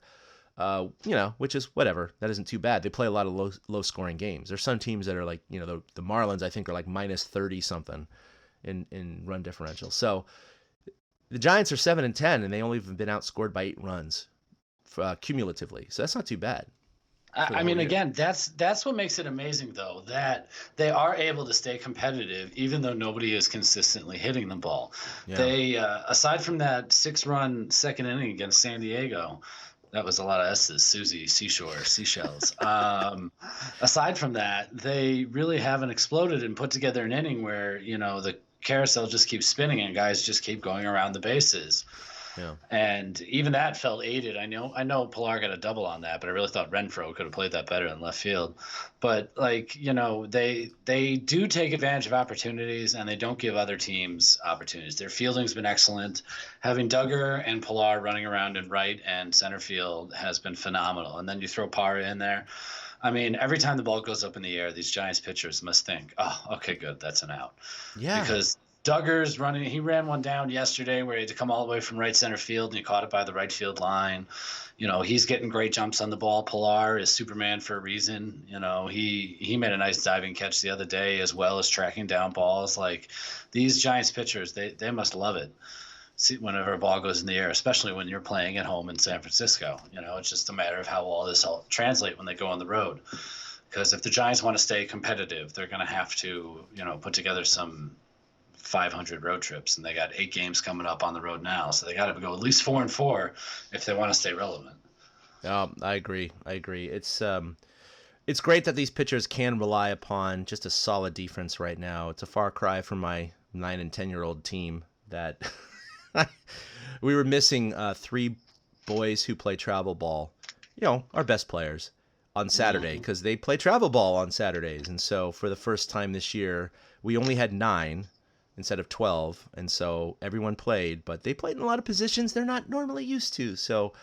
Which is whatever. That isn't too bad. They play a lot of low-scoring games. There's some teams that are like, the Marlins, I think, are like -30 something in run differential. So the Giants are 7 and 10, and they only have been outscored by 8 runs cumulatively. So that's not too bad. I mean, again, that's what makes it amazing, though, that they are able to stay competitive even though nobody is consistently hitting the ball. Yeah. They, aside from that 6-run second inning against San Diego. That was a lot of S's, Susie, seashore, seashells. Aside from that, they really haven't exploded and put together an inning where, the carousel just keeps spinning and guys just keep going around the bases. Yeah. And even that felt aided. I know Pilar got a double on that, but I really thought Renfroe could have played that better in left field. But they do take advantage of opportunities and they don't give other teams opportunities. Their fielding's been excellent. Having Duggar and Pilar running around in right and center field has been phenomenal. And then you throw Parra in there. I mean, every time the ball goes up in the air, these Giants pitchers must think, oh, okay, good, that's an out. Yeah. Because Duggar's running. He ran one down yesterday where he had to come all the way from right center field, and he caught it by the right field line. He's getting great jumps on the ball. Pilar is Superman for a reason. He made a nice diving catch the other day as well as tracking down balls. Like, these Giants pitchers, they must love it. See, whenever a ball goes in the air, especially when you're playing at home in San Francisco. It's just a matter of how all this all translate when they go on the road. Because if the Giants want to stay competitive, they're going to have to, put together some 500 road trips, and they got 8 games coming up on the road now, so they got to go at least 4 and 4 if they want to stay relevant. I agree. It's great that these pitchers can rely upon just a solid defense right now. It's a far cry from my 9 and 10-year-old team that we were missing 3 boys who play travel ball. Our best players. on Saturday because they play travel ball on Saturdays. And so for the first time this year, we only had 9 instead of 12. And so everyone played, but they played in a lot of positions they're not normally used to. So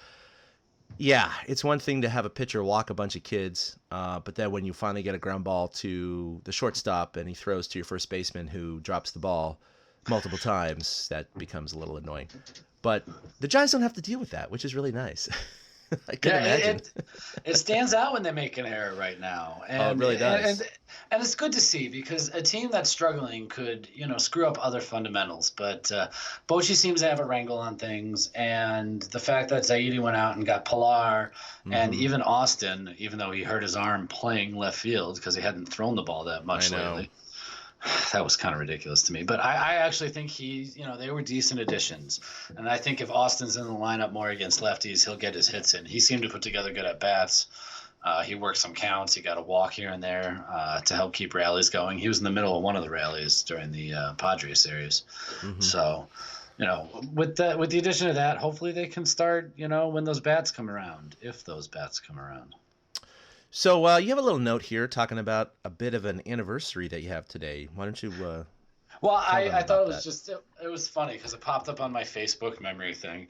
yeah, it's one thing to have a pitcher walk a bunch of kids, but then when you finally get a ground ball to the shortstop and he throws to your first baseman who drops the ball multiple times, that becomes a little annoying. But the Giants don't have to deal with that, which is really nice. I can imagine. It stands out when they make an error right now. And, it really does. And it's good to see because a team that's struggling could, screw up other fundamentals. But Bochy seems to have a wrangle on things. And the fact that Zaidi went out and got Pilar and even Austin, even though he hurt his arm playing left field because he hadn't thrown the ball that much lately. That was kind of ridiculous to me. But I actually think they were decent additions. And I think if Austin's in the lineup more against lefties, he'll get his hits in. He seemed to put together good at-bats. He worked some counts. He got a walk here and there to help keep rallies going. He was in the middle of one of the rallies during the Padres series. So, with the addition of that, hopefully they can start, when those bats come around, if those bats come around. So you have a little note here talking about a bit of an anniversary that you have today. Why don't you Well, I thought it was it was funny because it popped up on my Facebook memory thing.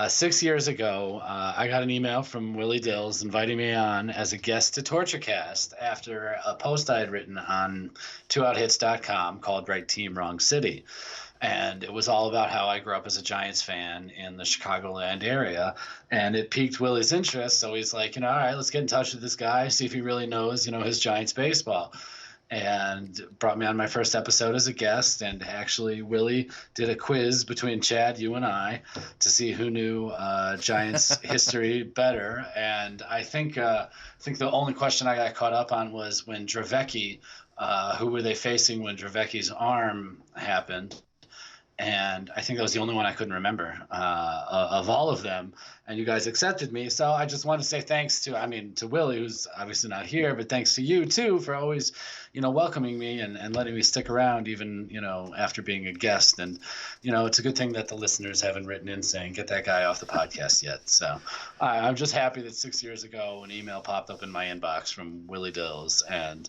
6 years ago, I got an email from Willie Dills inviting me on as a guest to TortureCast after a post I had written on 2outhits.com called Right Team, Wrong City. And it was all about how I grew up as a Giants fan in the Chicagoland area. And it piqued Willie's interest. So he's like, all right, let's get in touch with this guy, see if he really knows, his Giants baseball. And brought me on my first episode as a guest. And actually, Willie did a quiz between Chad, you, and I to see who knew Giants history better. And I think the only question I got caught up on was when Dravecky, who were they facing when Dravecki's arm happened? And I think that was the only one I couldn't remember of all of them. And you guys accepted me. So I just want to say thanks to Willie, who's obviously not here, but thanks to you, too, for always, welcoming me and letting me stick around even, after being a guest. And, it's a good thing that the listeners haven't written in saying, get that guy off the podcast yet. So I'm just happy that 6 years ago an email popped up in my inbox from Willie Dills. And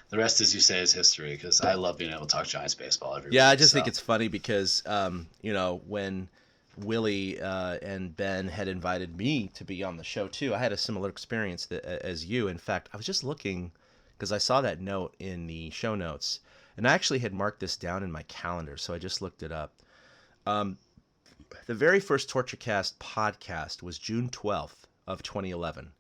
the rest, as you say, is history because I love being able to talk Giants baseball every week. Yeah, I just think it's funny because, when Willie and Ben had invited me to be on the show, too, I had a similar experience as you. In fact, I was just looking because I saw that note in the show notes, and I actually had marked this down in my calendar, so I just looked it up. The very first TortureCast podcast was June 12th of 2011.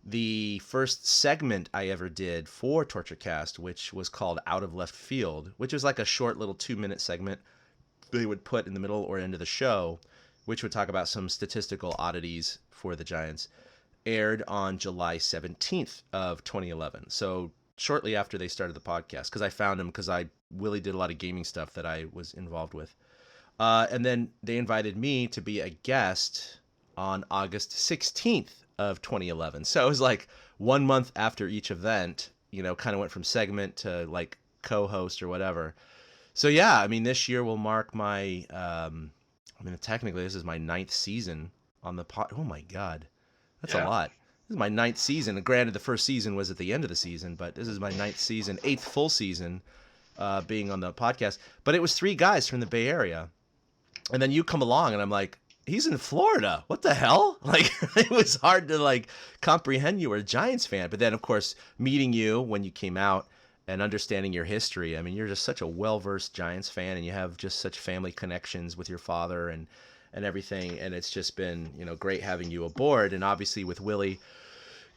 The first segment I ever did for TortureCast, which was called Out of Left Field, which was like a short little 2-minute segment they would put in the middle or end of the show, which would talk about some statistical oddities for the Giants, aired on July 17th of 2011. So shortly after they started the podcast, because I found him because Willie did a lot of gaming stuff that I was involved with. And then they invited me to be a guest on August 16th of 2011. So it was like 1 month after each event, kind of went from segment to like co-host or whatever. So yeah, this year will mark my, technically this is my 9th season on the pod. Oh my God, that's a lot. This is my 9th season. And granted, the first season was at the end of the season, but this is my 9th season, 8th full season being on the podcast. But it was 3 guys from the Bay Area. And then you come along and I'm like, he's in Florida. What the hell? Like, it was hard to comprehend you were a Giants fan. But then, of course, meeting you when you came out and understanding your history. You're just such a well-versed Giants fan, and you have just such family connections with your father and everything. And it's just been, great having you aboard. And obviously with Willie,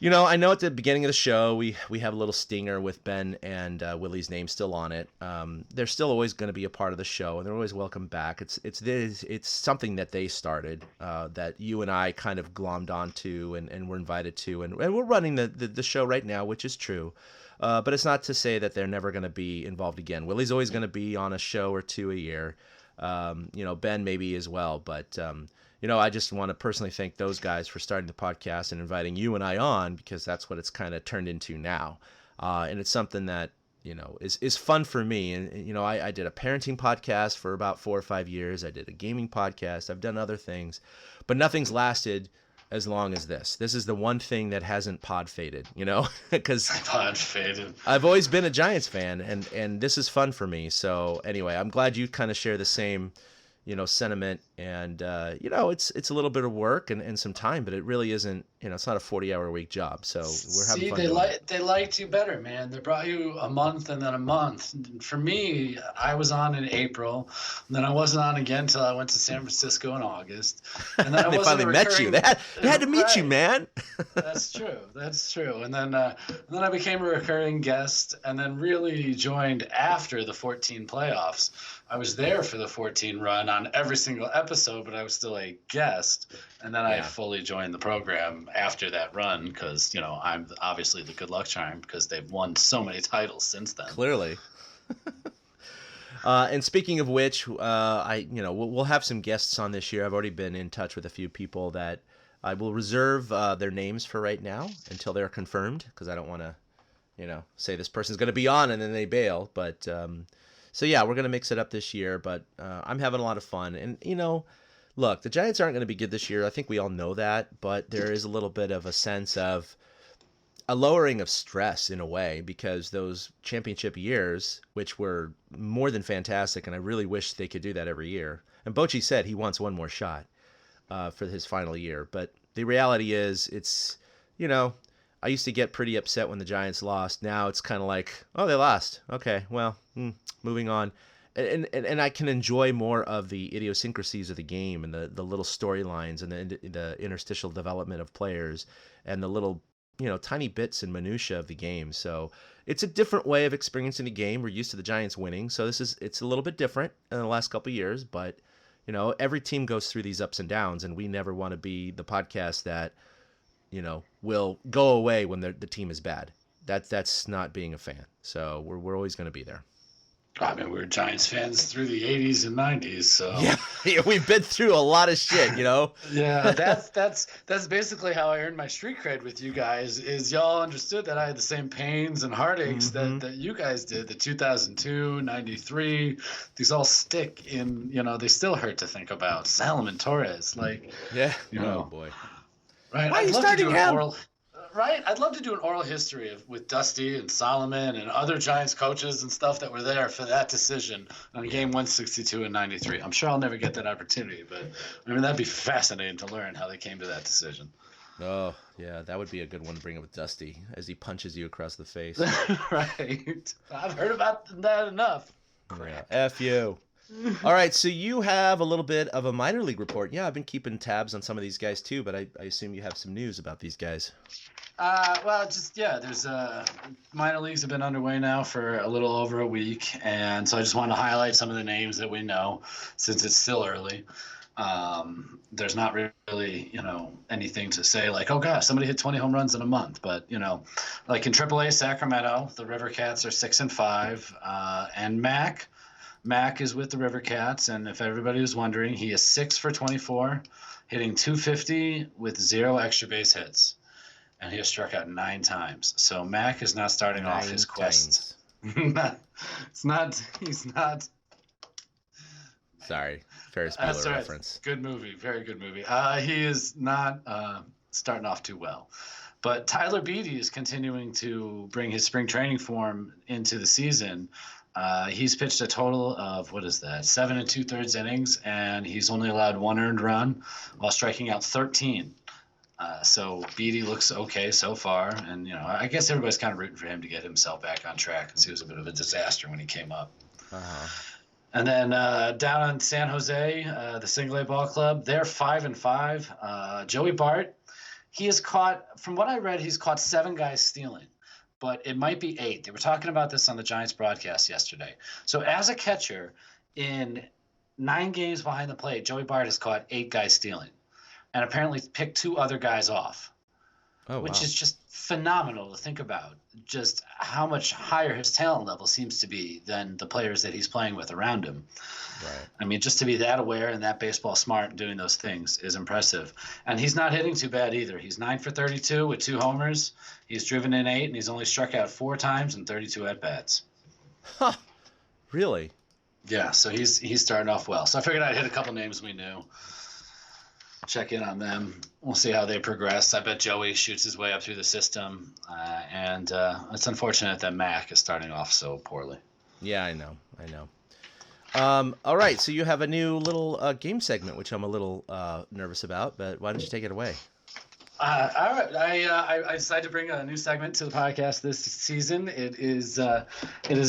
I know at the beginning of the show, we have a little stinger with Ben and Willie's name still on it. They're still always going to be a part of the show, and they're always welcome back. It's something that they started that you and I kind of glommed onto and were invited to, and we're running the show right now, which is true. But it's not to say that they're never going to be involved again. Willie's always going to be on a show or 2 a year. Ben maybe as well, but I just want to personally thank those guys for starting the podcast and inviting you and I on, because that's what it's kind of turned into now. And it's something that, is fun for me. And, I did a parenting podcast for about 4 or 5 years. I did a gaming podcast. I've done other things, but nothing's lasted as long as this. This is the one thing that hasn't pod faded, because Pod faded. I've always been a Giants fan, and this is fun for me. So anyway, I'm glad you kind of share the same, sentiment. And it's a little bit of work and some time, but it really isn't. It's not a 40-hour a week job. So we're having fun. They liked you better, man. They brought you a month and then a month. For me, I was on in April, and then I wasn't on again until I went to San Francisco in August. And then they finally met you. They had to meet you, man. That's true. And then I became a recurring guest, and then really joined after the 14 playoffs. I was there for the 14 run on every single episode, but I was still a guest. And then I fully joined the program after that run because, I'm obviously the good luck charm because they've won so many titles since then. Clearly. And speaking of which, we'll have some guests on this year. I've already been in touch with a few people that I will reserve their names for right now until they're confirmed because I don't want to, say this person's going to be on and then they bail. But so, yeah, we're going to mix it up this year. But I'm having a lot of fun. And, look, the Giants aren't going to be good this year. I think we all know that. But there is a little bit of a sense of a lowering of stress in a way because those championship years, which were more than fantastic, and I really wish they could do that every year. And Bochy said he wants one more shot for his final year. But the reality is it's, I used to get pretty upset when the Giants lost. Now it's kind of like, oh, they lost. Okay, well, moving on. And I can enjoy more of the idiosyncrasies of the game and the little storylines and the interstitial development of players and the little, tiny bits and minutia of the game. So it's a different way of experiencing the game. We're used to the Giants winning. So it's a little bit different in the last couple of years. But, every team goes through these ups and downs, and we never want to be the podcast that, will go away when the team is bad. That's not being a fan. So we're always going to be there. I mean, we were Giants fans through the 80s and 90s, so yeah, we've been through a lot of shit, Yeah, that's basically how I earned my street cred with you guys. Is y'all understood that I had the same pains and heartaches that you guys did. The 2002, 93, these all stick in. They still hurt to think about. Salomon Torres, oh boy, right? Why are you starting him? Right? I'd love to do an oral history with Dusty and Solomon and other Giants coaches and stuff that were there for that decision on game 162 and 93. I'm sure I'll never get that opportunity, but that'd be fascinating to learn how they came to that decision. Oh, yeah, that would be a good one to bring up with Dusty as he punches you across the face. Right. I've heard about that enough. Yeah, F you. All right, so you have a little bit of a minor league report. Yeah, I've been keeping tabs on some of these guys too, but I assume you have some news about these guys. There's minor leagues have been underway now for a little over a week, and so I just wanted to highlight some of the names that we know since it's still early. There's not really, anything to say like, oh gosh, somebody hit 20 home runs in a month, but like in AAA Sacramento, the River Cats are 6-5, and Mac is with the River Cats, and if everybody was wondering, he is 6 for 24, hitting .250 with 0 extra base hits. And he has struck out 9 times. So Mac is not starting off his quest. He's not. Sorry, Ferris Bueller reference. Good movie, very good movie. He is not starting off too well. But Tyler Beede is continuing to bring his spring training form into the season. He's pitched a total of, 7 2/3 innings, and he's only allowed 1 earned run while striking out 13. So Beede looks okay so far, and I guess everybody's kind of rooting for him to get himself back on track because he was a bit of a disaster when he came up. And then down in San Jose, the Single A Ball Club, they're 5-5. Joey Bart, he has caught, from what I read, he's caught 7 guys stealing, but it might be 8. They were talking about this on the Giants broadcast yesterday. So as a catcher, in 9 games behind the plate, Joey Bart has caught 8 guys stealing, and apparently picked 2 other guys off, which is just phenomenal to think about, just how much higher his talent level seems to be than the players that he's playing with around him. Right. I mean, just to be that aware and that baseball smart and doing those things is impressive. And he's not hitting too bad either. He's 9 for 32 with 2 homers. He's driven in 8, and he's only struck out 4 times in 32 at-bats. Huh. Really? Yeah, so he's starting off well. So I figured I'd hit a couple names we knew. check in on them. We'll see how they progress. I bet Joey shoots his way up through the system, and it's unfortunate that Mac is starting off so poorly. Yeah, I know. All right, so you have a new little game segment, which I'm a little nervous about, but why don't you take it away? All right, I decided to bring a new segment to the podcast this season. It is a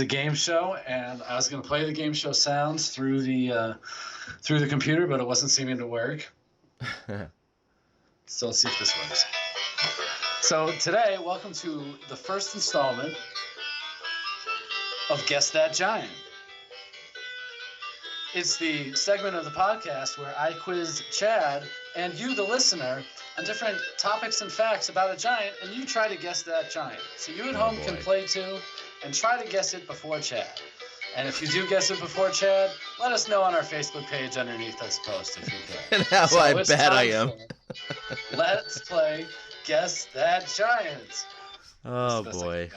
game show, and I was going to play the game show sounds through the computer, but it wasn't seeming to work. So let's see if this works. So today, welcome to the first installment of Guess That Giant. It's the segment of the podcast where I quiz Chad and you, the listener, on different topics and facts about a giant, and you try to guess that giant. So you at home can play too and try to guess it before Chad. And if you do guess it before Chad, let us know on our Facebook page underneath this post if you can. And how bad I am. Let's play Guess That Giant. Oh, boy.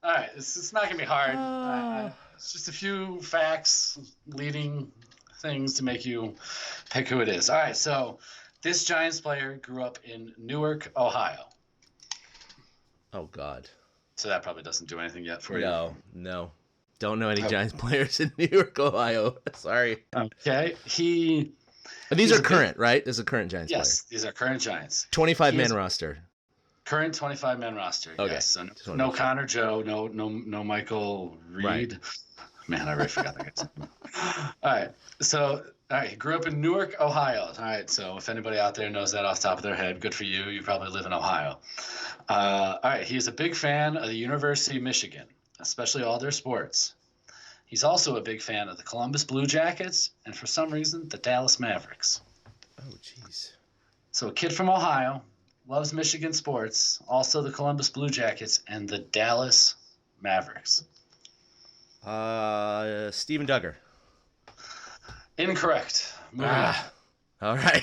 All right, it's not going to be hard. It's just a few facts, leading things to make you pick who it is. All right, so this Giants player grew up in Newark, Ohio. Oh, God. So that probably doesn't do anything yet for you. No. Don't know any Giants players in New York, Ohio. Sorry. Okay. These are current, right? This is a current Giants player. Yes, these are current Giants. 25-man roster. Current 25-man roster. Okay. Yes. So no Connor Joe, no Michael Reed. Right. Man, I already forgot that guy's name. All right. So, he grew up in Newark, Ohio. All right. So if anybody out there knows that off the top of their head, good for you. You probably live in Ohio. All right. He's a big fan of the University of Michigan, especially all their sports. He's also a big fan of the Columbus Blue Jackets and, for some reason, the Dallas Mavericks. Oh, jeez. So a kid from Ohio, loves Michigan sports, also the Columbus Blue Jackets and the Dallas Mavericks. Steven Duggar. Incorrect. Moving on. All right.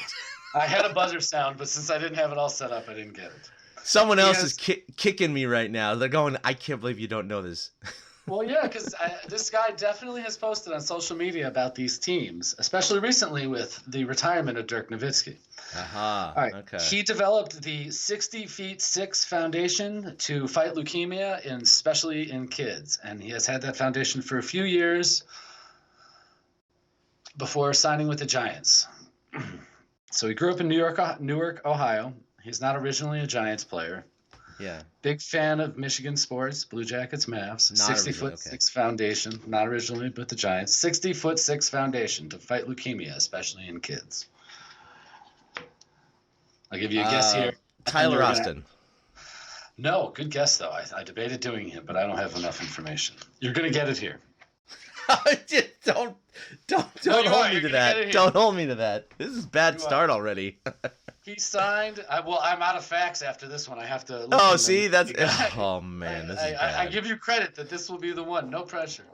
I had a buzzer sound, but since I didn't have it all set up, I didn't get it. Someone else is kicking me right now. They're going, I can't believe you don't know this. Well, yeah, because this guy definitely has posted on social media about these teams, especially recently with the retirement of Dirk Nowitzki. Aha. All right. Okay. He developed the 60 feet 6 foundation to fight leukemia, especially in kids. And he has had that foundation for a few years before signing with the Giants. So he grew up in Newark, Ohio. He's not originally a Giants player. Yeah. Big fan of Michigan sports, Blue Jackets, Mavs. 60-foot-6 foundation, not originally, but the Giants. 60-foot-6 foundation to fight leukemia, especially in kids. I'll give you a guess here. Tyler Austin. No, good guess though. I debated doing him, but I don't have enough information. You're gonna get it here. Don't hold me to that. Don't hold me to that. This is a bad start already. He signed. I'm out of facts after this one. I have to. Oh, see, that's. Oh man, this is bad. I give you credit that this will be the one. No pressure.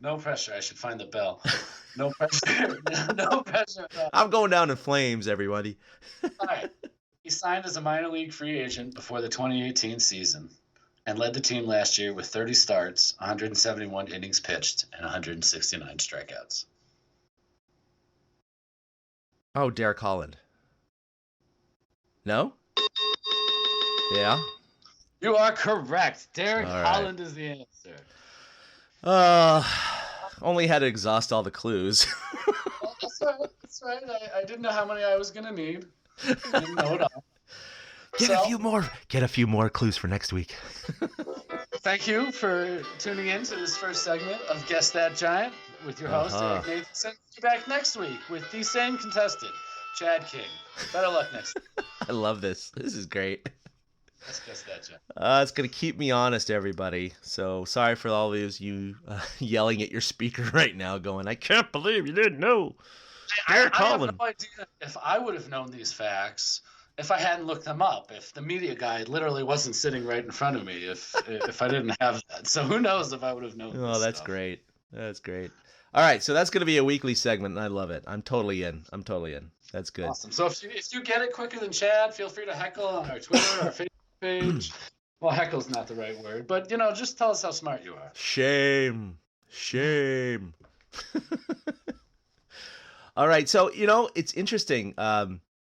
No pressure. I should find the bell. No pressure. No pressure. I'm going down in flames, everybody. All right. He signed as a minor league free agent before the 2018 season and led the team last year with 30 starts, 171 innings pitched, and 169 strikeouts. Oh, Derek Holland. No? Yeah? You are correct. Derek Holland is the answer. Only had to exhaust all the clues. Well, that's right. I didn't know how many I was going to need. I didn't know it all. Get a few more clues for next week. Thank you for tuning in to this first segment of Guess That Giant with your host, Eric Nathanson. Be back next week with the same contestant, Chad King. Better luck next week. I love this. This is great. Let's Guess That Giant. It's going to keep me honest, everybody. So sorry for all of you yelling at your speaker right now going, I can't believe you didn't know. Derek Holland. I have no idea if I would have known these facts if I hadn't looked them up, if the media guy literally wasn't sitting right in front of me, if I didn't have that. So who knows if I would have known. Oh, that's great. That's great. All right, so that's going to be a weekly segment, and I love it. I'm totally in. That's good. Awesome. So if you get it quicker than Chad, feel free to heckle on our Twitter or Facebook page. Well, heckle's not the right word, but, just tell us how smart you are. Shame. All right. So, it's interesting.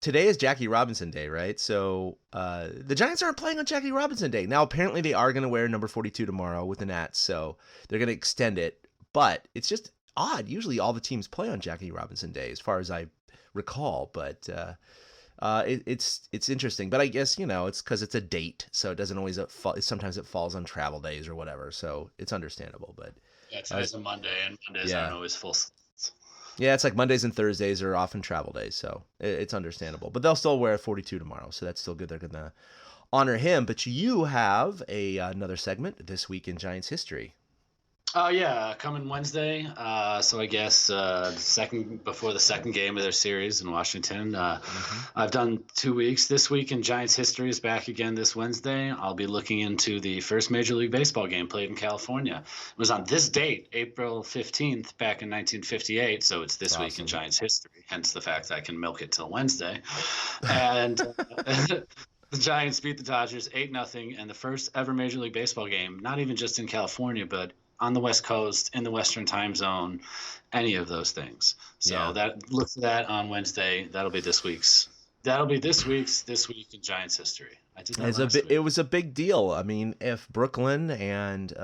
Today is Jackie Robinson Day, right? So the Giants aren't playing on Jackie Robinson Day. Now, apparently they are going to wear number 42 tomorrow with the Nats, so they're going to extend it. But it's just odd. Usually all the teams play on Jackie Robinson Day, as far as I recall. But it's interesting. But I guess, it's because it's a date, so it doesn't always sometimes it falls on travel days or whatever. So it's understandable. But yeah, today's a Monday, and Mondays aren't always full. Yeah, it's like Mondays and Thursdays are often travel days, so it's understandable. But they'll still wear 42 tomorrow, so that's still good. They're going to honor him. But you have another segment, This Week in Giants History. Oh, yeah, coming Wednesday. So I guess before the second game of their series in Washington. I've done 2 weeks. This Week in Giants History is back again this Wednesday. I'll be looking into the first Major League Baseball game played in California. It was on this date, April 15th, back in 1958. So it's This Week in Giants History, hence the fact that I can milk it till Wednesday. And the Giants beat the Dodgers 8-0 in the first ever Major League Baseball game, not even just in California, but on the West Coast, in the Western time zone, any of those things. So look for that on Wednesday. That'll be this week's This Week in Giants History. I did that It was a big deal. I mean, if Brooklyn and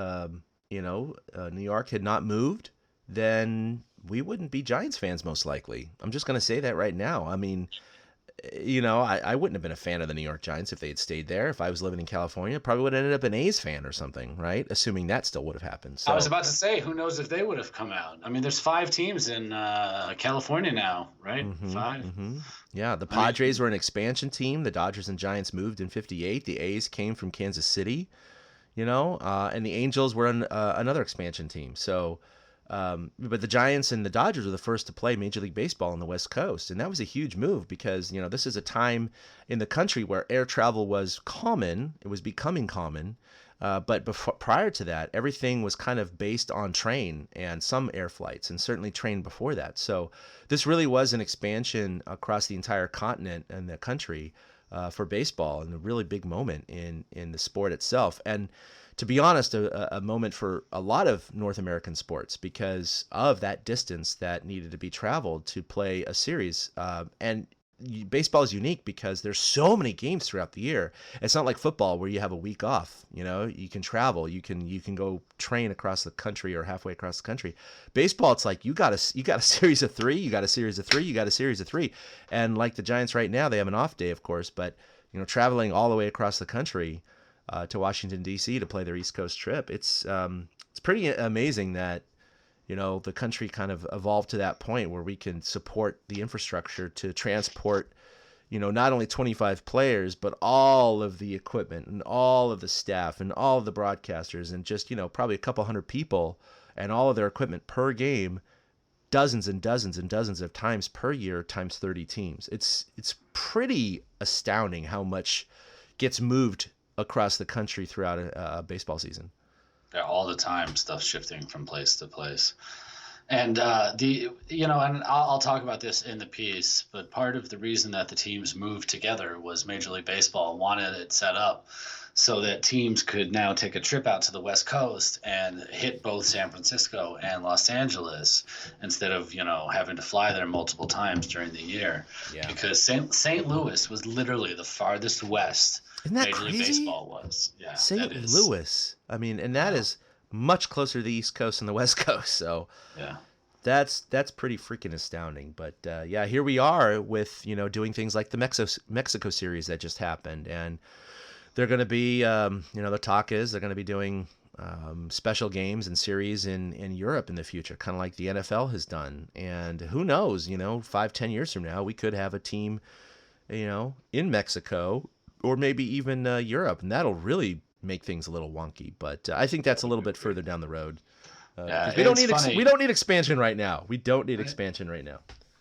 New York had not moved, then we wouldn't be Giants fans most likely. I'm just going to say that right now. I mean, I wouldn't have been a fan of the New York Giants if they had stayed there. If I was living in California, probably would have ended up an A's fan or something, right? Assuming that still would have happened. So, I was about to say, who knows if they would have come out? I mean, there's 5 teams in California now, right? 5. Yeah, the Padres were an expansion team. The Dodgers and Giants moved in '58. The A's came from Kansas City, and the Angels were another expansion team. So. But the Giants and the Dodgers were the first to play Major League Baseball on the West Coast. And that was a huge move because, this is a time in the country where air travel was common. It was becoming common. But prior to that, everything was kind of based on train and some air flights, and certainly train before that. So this really was an expansion across the entire continent and the country for baseball, and a really big moment in the sport itself. And to be honest, a moment for a lot of North American sports because of that distance that needed to be traveled to play a series. And baseball is unique because there's so many games throughout the year. It's not like football where you have a week off. You can travel, you can go train across the country or halfway across the country. Baseball, it's like you got a series of 3, you got a series of 3, you got a series of 3. And like the Giants right now, they have an off day, of course, but traveling all the way across the country to Washington, D.C. to play their East Coast trip. It's pretty amazing that, the country kind of evolved to that point where we can support the infrastructure to transport, not only 25 players, but all of the equipment and all of the staff and all of the broadcasters and just, probably a couple hundred people and all of their equipment per game, dozens and dozens and dozens of times per year times 30 teams. It's pretty astounding how much gets moved across the country throughout a baseball season. Yeah, all the time, stuff shifting from place to place. And and I'll talk about this in the piece, but part of the reason that the teams moved together was Major League Baseball wanted it set up so that teams could now take a trip out to the West Coast and hit both San Francisco and Los Angeles instead of, having to fly there multiple times during the year. Yeah. Because St. Louis was literally the farthest west Isn't that Major crazy? League Baseball was. Yeah, St. Louis. I mean, and that is much closer to the East Coast than the West Coast. So yeah. That's pretty freaking astounding. But here we are with, doing things like the Mexico series that just happened. And they're going to be, the talk is they're going to be doing special games and series in Europe in the future, kind of like the NFL has done. And who knows, 5-10 years from now, we could have a team, in Mexico or maybe even Europe. And that'll really make things a little wonky. But I think that's a little bit further down the road. We don't need expansion right now. We don't need expansion right now.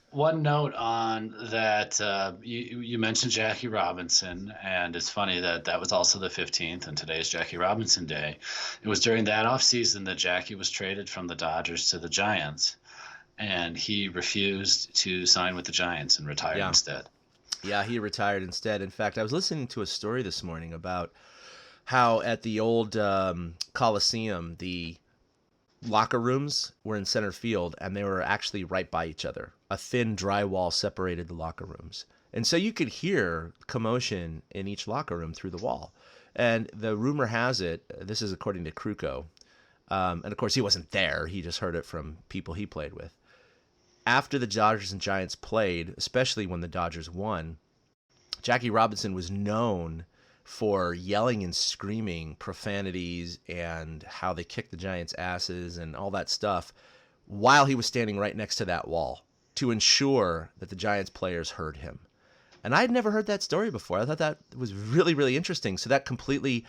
One note on that, you mentioned Jackie Robinson, and it's funny that was also the 15th, and today's Jackie Robinson Day. It was during that offseason that Jackie was traded from the Dodgers to the Giants, and he refused to sign with the Giants and retired instead. Yeah, he retired instead. In fact, I was listening to a story this morning about how at the old Coliseum, the locker rooms were in center field, and they were actually right by each other. a thin drywall separated the locker rooms. And so you could hear commotion in each locker room through the wall. And the rumor has it, this is according to Kruko, and of course he wasn't there, he just heard it from people he played with. After the Dodgers and Giants played, especially when the Dodgers won, Jackie Robinson was known for yelling and screaming profanities and how they kicked the Giants' asses and all that stuff while he was standing right next to that wall to ensure that the Giants players heard him. And I'd never heard that story before. I thought that was really, really interesting. So that completely,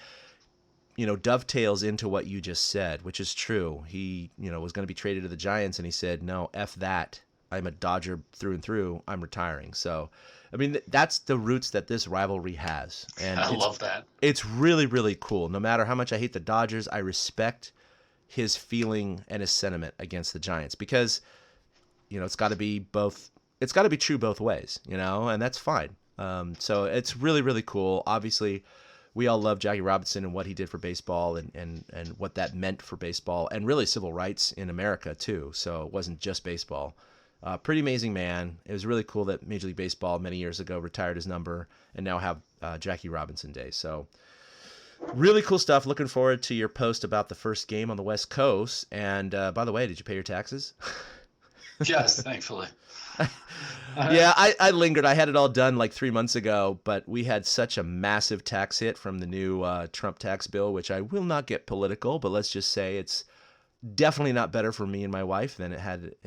dovetails into what you just said, which is true. He, was going to be traded to the Giants, and he said, no, F that. I'm a Dodger through and through. I'm retiring. So, I mean, that's the roots that this rivalry has. And I love that. It's really, really cool. No matter how much I hate the Dodgers, I respect his feeling and his sentiment against the Giants because, it's got to be both. It's got to be true both ways, and that's fine. So it's really, really cool. Obviously, we all love Jackie Robinson and what he did for baseball and what that meant for baseball and really civil rights in America, too. So it wasn't just baseball. Pretty amazing man. It was really cool that Major League Baseball many years ago retired his number and now have Jackie Robinson Day. So really cool stuff. Looking forward to your post about the first game on the West Coast. And by the way, did you pay your taxes? Yes, thankfully. Yeah, I lingered. I had it all done like 3 months ago, but we had such a massive tax hit from the new Trump tax bill, which I will not get political, but let's just say it's definitely not better for me and my wife than it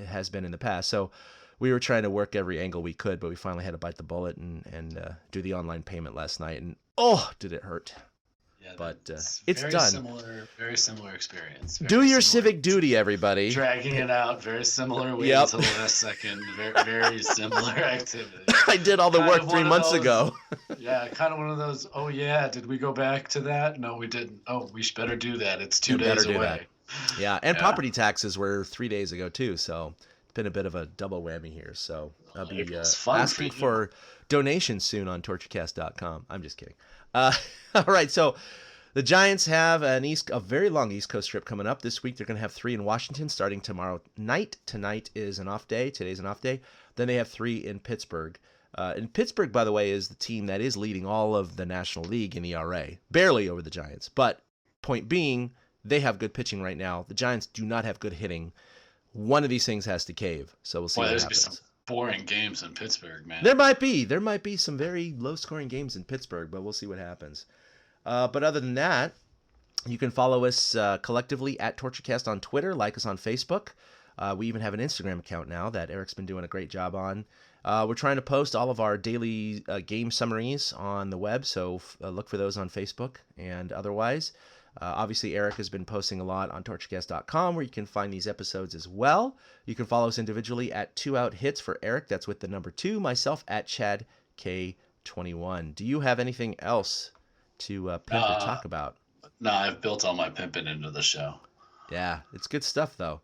has been in the past. So we were trying to work every angle we could, but we finally had to bite the bullet and do the online payment last night. And oh, did it hurt. Yeah, but it's very done. Very similar experience. Do your civic duty, everybody. Dragging it out, very similar. Waiting Yep. until the last second. Very similar activity. I did all the Kind work of 3 one of months those- ago. Yeah, kind of one of those. Oh yeah, did we go back to that? No, we didn't. Oh, we better do that. It's 2 days better do away. Yeah, and Yeah. property taxes were 3 days ago too, so it's been a bit of a double whammy here. So I'll be April's fun asking for you. for donations soon on torturecast.com. I'm just kidding. All right, so the Giants have a very long East Coast trip coming up this week. They're going to have 3 in Washington starting tomorrow night. Tonight is an off day. Today's an off day. Then they have 3 in Pittsburgh. And Pittsburgh, by the way, is the team that is leading all of the National League in ERA, barely over the Giants. But point being, they have good pitching right now. The Giants do not have good hitting. One of these things has to cave. So we'll see what There's happens. be some boring games in Pittsburgh, man. There might be some very low-scoring games in Pittsburgh, but we'll see what happens. But other than that, you can follow us collectively at TortureCast on Twitter, like us on Facebook. We even have an Instagram account now that Eric's been doing a great job on. We're trying to post all of our daily game summaries on the web, so look for those on Facebook and otherwise. Obviously, Eric has been posting a lot on torturecast.com where you can find these episodes as well. You can follow us individually at 2 Out Hits for Eric. That's with the number 2. Myself at ChadK21. Do you have anything else to pimp or talk about? No, I've built all my pimping into the show. Yeah, it's good stuff, though.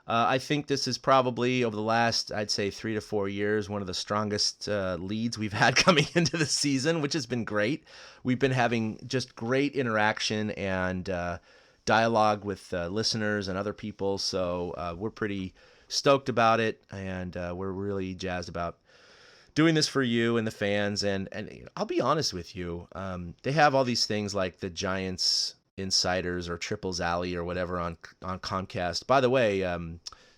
I think this is probably, over the last, I'd say, 3 to 4 years, one of the strongest leads we've had coming into the season, which has been great. We've been having just great interaction and dialogue with listeners and other people, so we're pretty stoked about it, and we're really jazzed about doing this for you and the fans. And I'll be honest with you, they have all these things like the Giants Insiders or Triples Alley or whatever on Comcast. By the way, a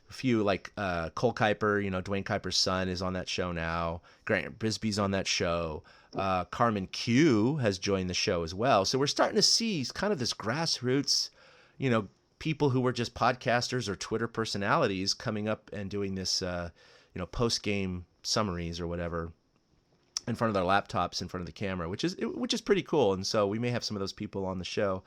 few like Cole Kuiper, Dwayne Kuiper's son is on that show now. Grant Brisby's on that show. Carmen Q has joined the show as well. So we're starting to see kind of this grassroots, people who were just podcasters or Twitter personalities coming up and doing this, post-game summaries or whatever in front of their laptops, in front of the camera, which is pretty cool. And so we may have some of those people on the show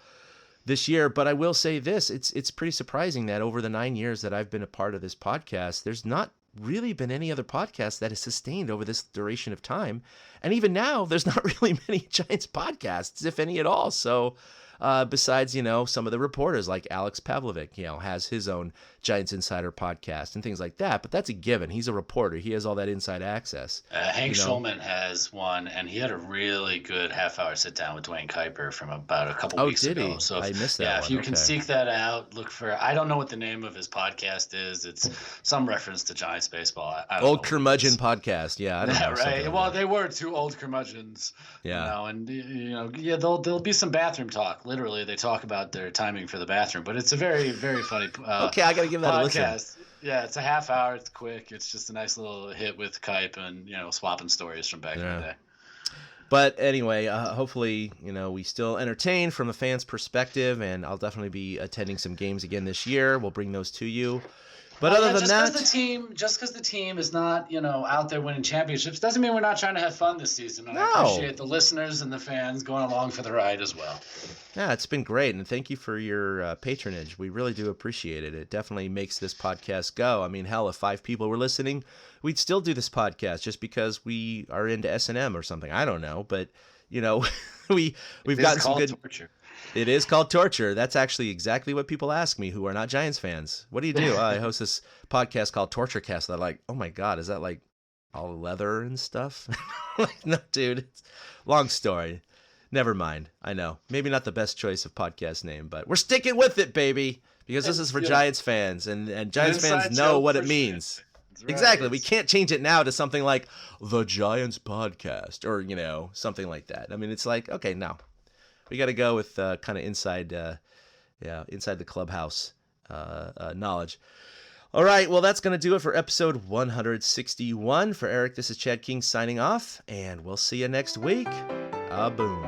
this year. But I will say this, it's pretty surprising that over the 9 years that I've been a part of this podcast, there's not really been any other podcast that has sustained over this duration of time. And even now, there's not really many Giants podcasts, if any at all. So Besides, some of the reporters like Alex Pavlovic, has his own Giants Insider podcast and things like that. But that's a given. He's a reporter. He has all that inside access. Hank Schulman has one, and he had a really good half-hour sit-down with Dwayne Kuiper from about a couple weeks ago. He? So I missed that yeah, one. if you can seek that out, look for. I don't know what the name of his podcast is. It's some reference to Giants baseball. I don't Old know Curmudgeon podcast. Yeah, I don't know. Right. Well, they were two old curmudgeons. Yeah. And there'll be some bathroom talk. Literally, they talk about their timing for the bathroom, but it's a very, very funny. Okay, I gotta give that podcast. a listen. Yeah, it's a half hour. It's quick. It's just a nice little hit with Kuip and swapping stories from back in the day. But anyway, hopefully, we still entertain from a fan's perspective, and I'll definitely be attending some games again this year. We'll bring those to you. But other than that, just because the team is not, out there winning championships doesn't mean we're not trying to have fun this season. And No. I appreciate the listeners and the fans going along for the ride as well. Yeah, it's been great, and thank you for your patronage. We really do appreciate it. It definitely makes this podcast go. I mean, hell, if 5 people were listening, we'd still do this podcast just because we are into S&M or something. I don't know, but we've gotten some good. Torture. It is called torture. That's actually exactly what people ask me who are not Giants fans. What do you do? I host this podcast called Torture Cast. They're like, oh my God, is that like all leather and stuff? Like, no, dude. It's long story. Never mind. I know. Maybe not the best choice of podcast name, but we're sticking with it, baby, because this is for Giants fans, and Giants fans know what it means. Right. Exactly. We can't change it now to something like the Giants podcast or, something like that. I mean, it's like, okay, no. We got to go with kind of inside the clubhouse knowledge. All right, well, that's going to do it for episode 161. For Eric, this is Chad King signing off, and we'll see you next week. Boom.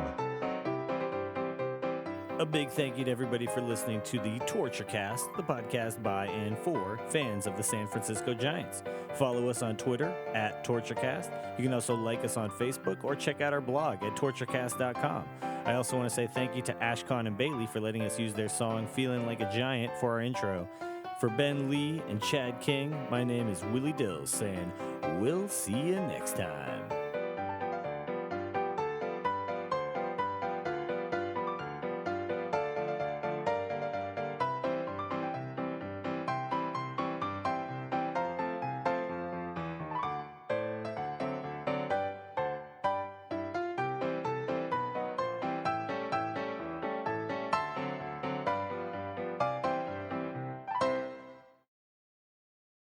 A big thank you to everybody for listening to the Torture Cast, the podcast by and for fans of the San Francisco Giants. Follow us on Twitter at TortureCast. You can also like us on Facebook or check out our blog at torturecast.com. I also want to say thank you to Ashcon and Bailey for letting us use their song Feeling Like a Giant for our intro. For Ben Lee and Chad King, my name is Willie Dills saying, we'll see you next time.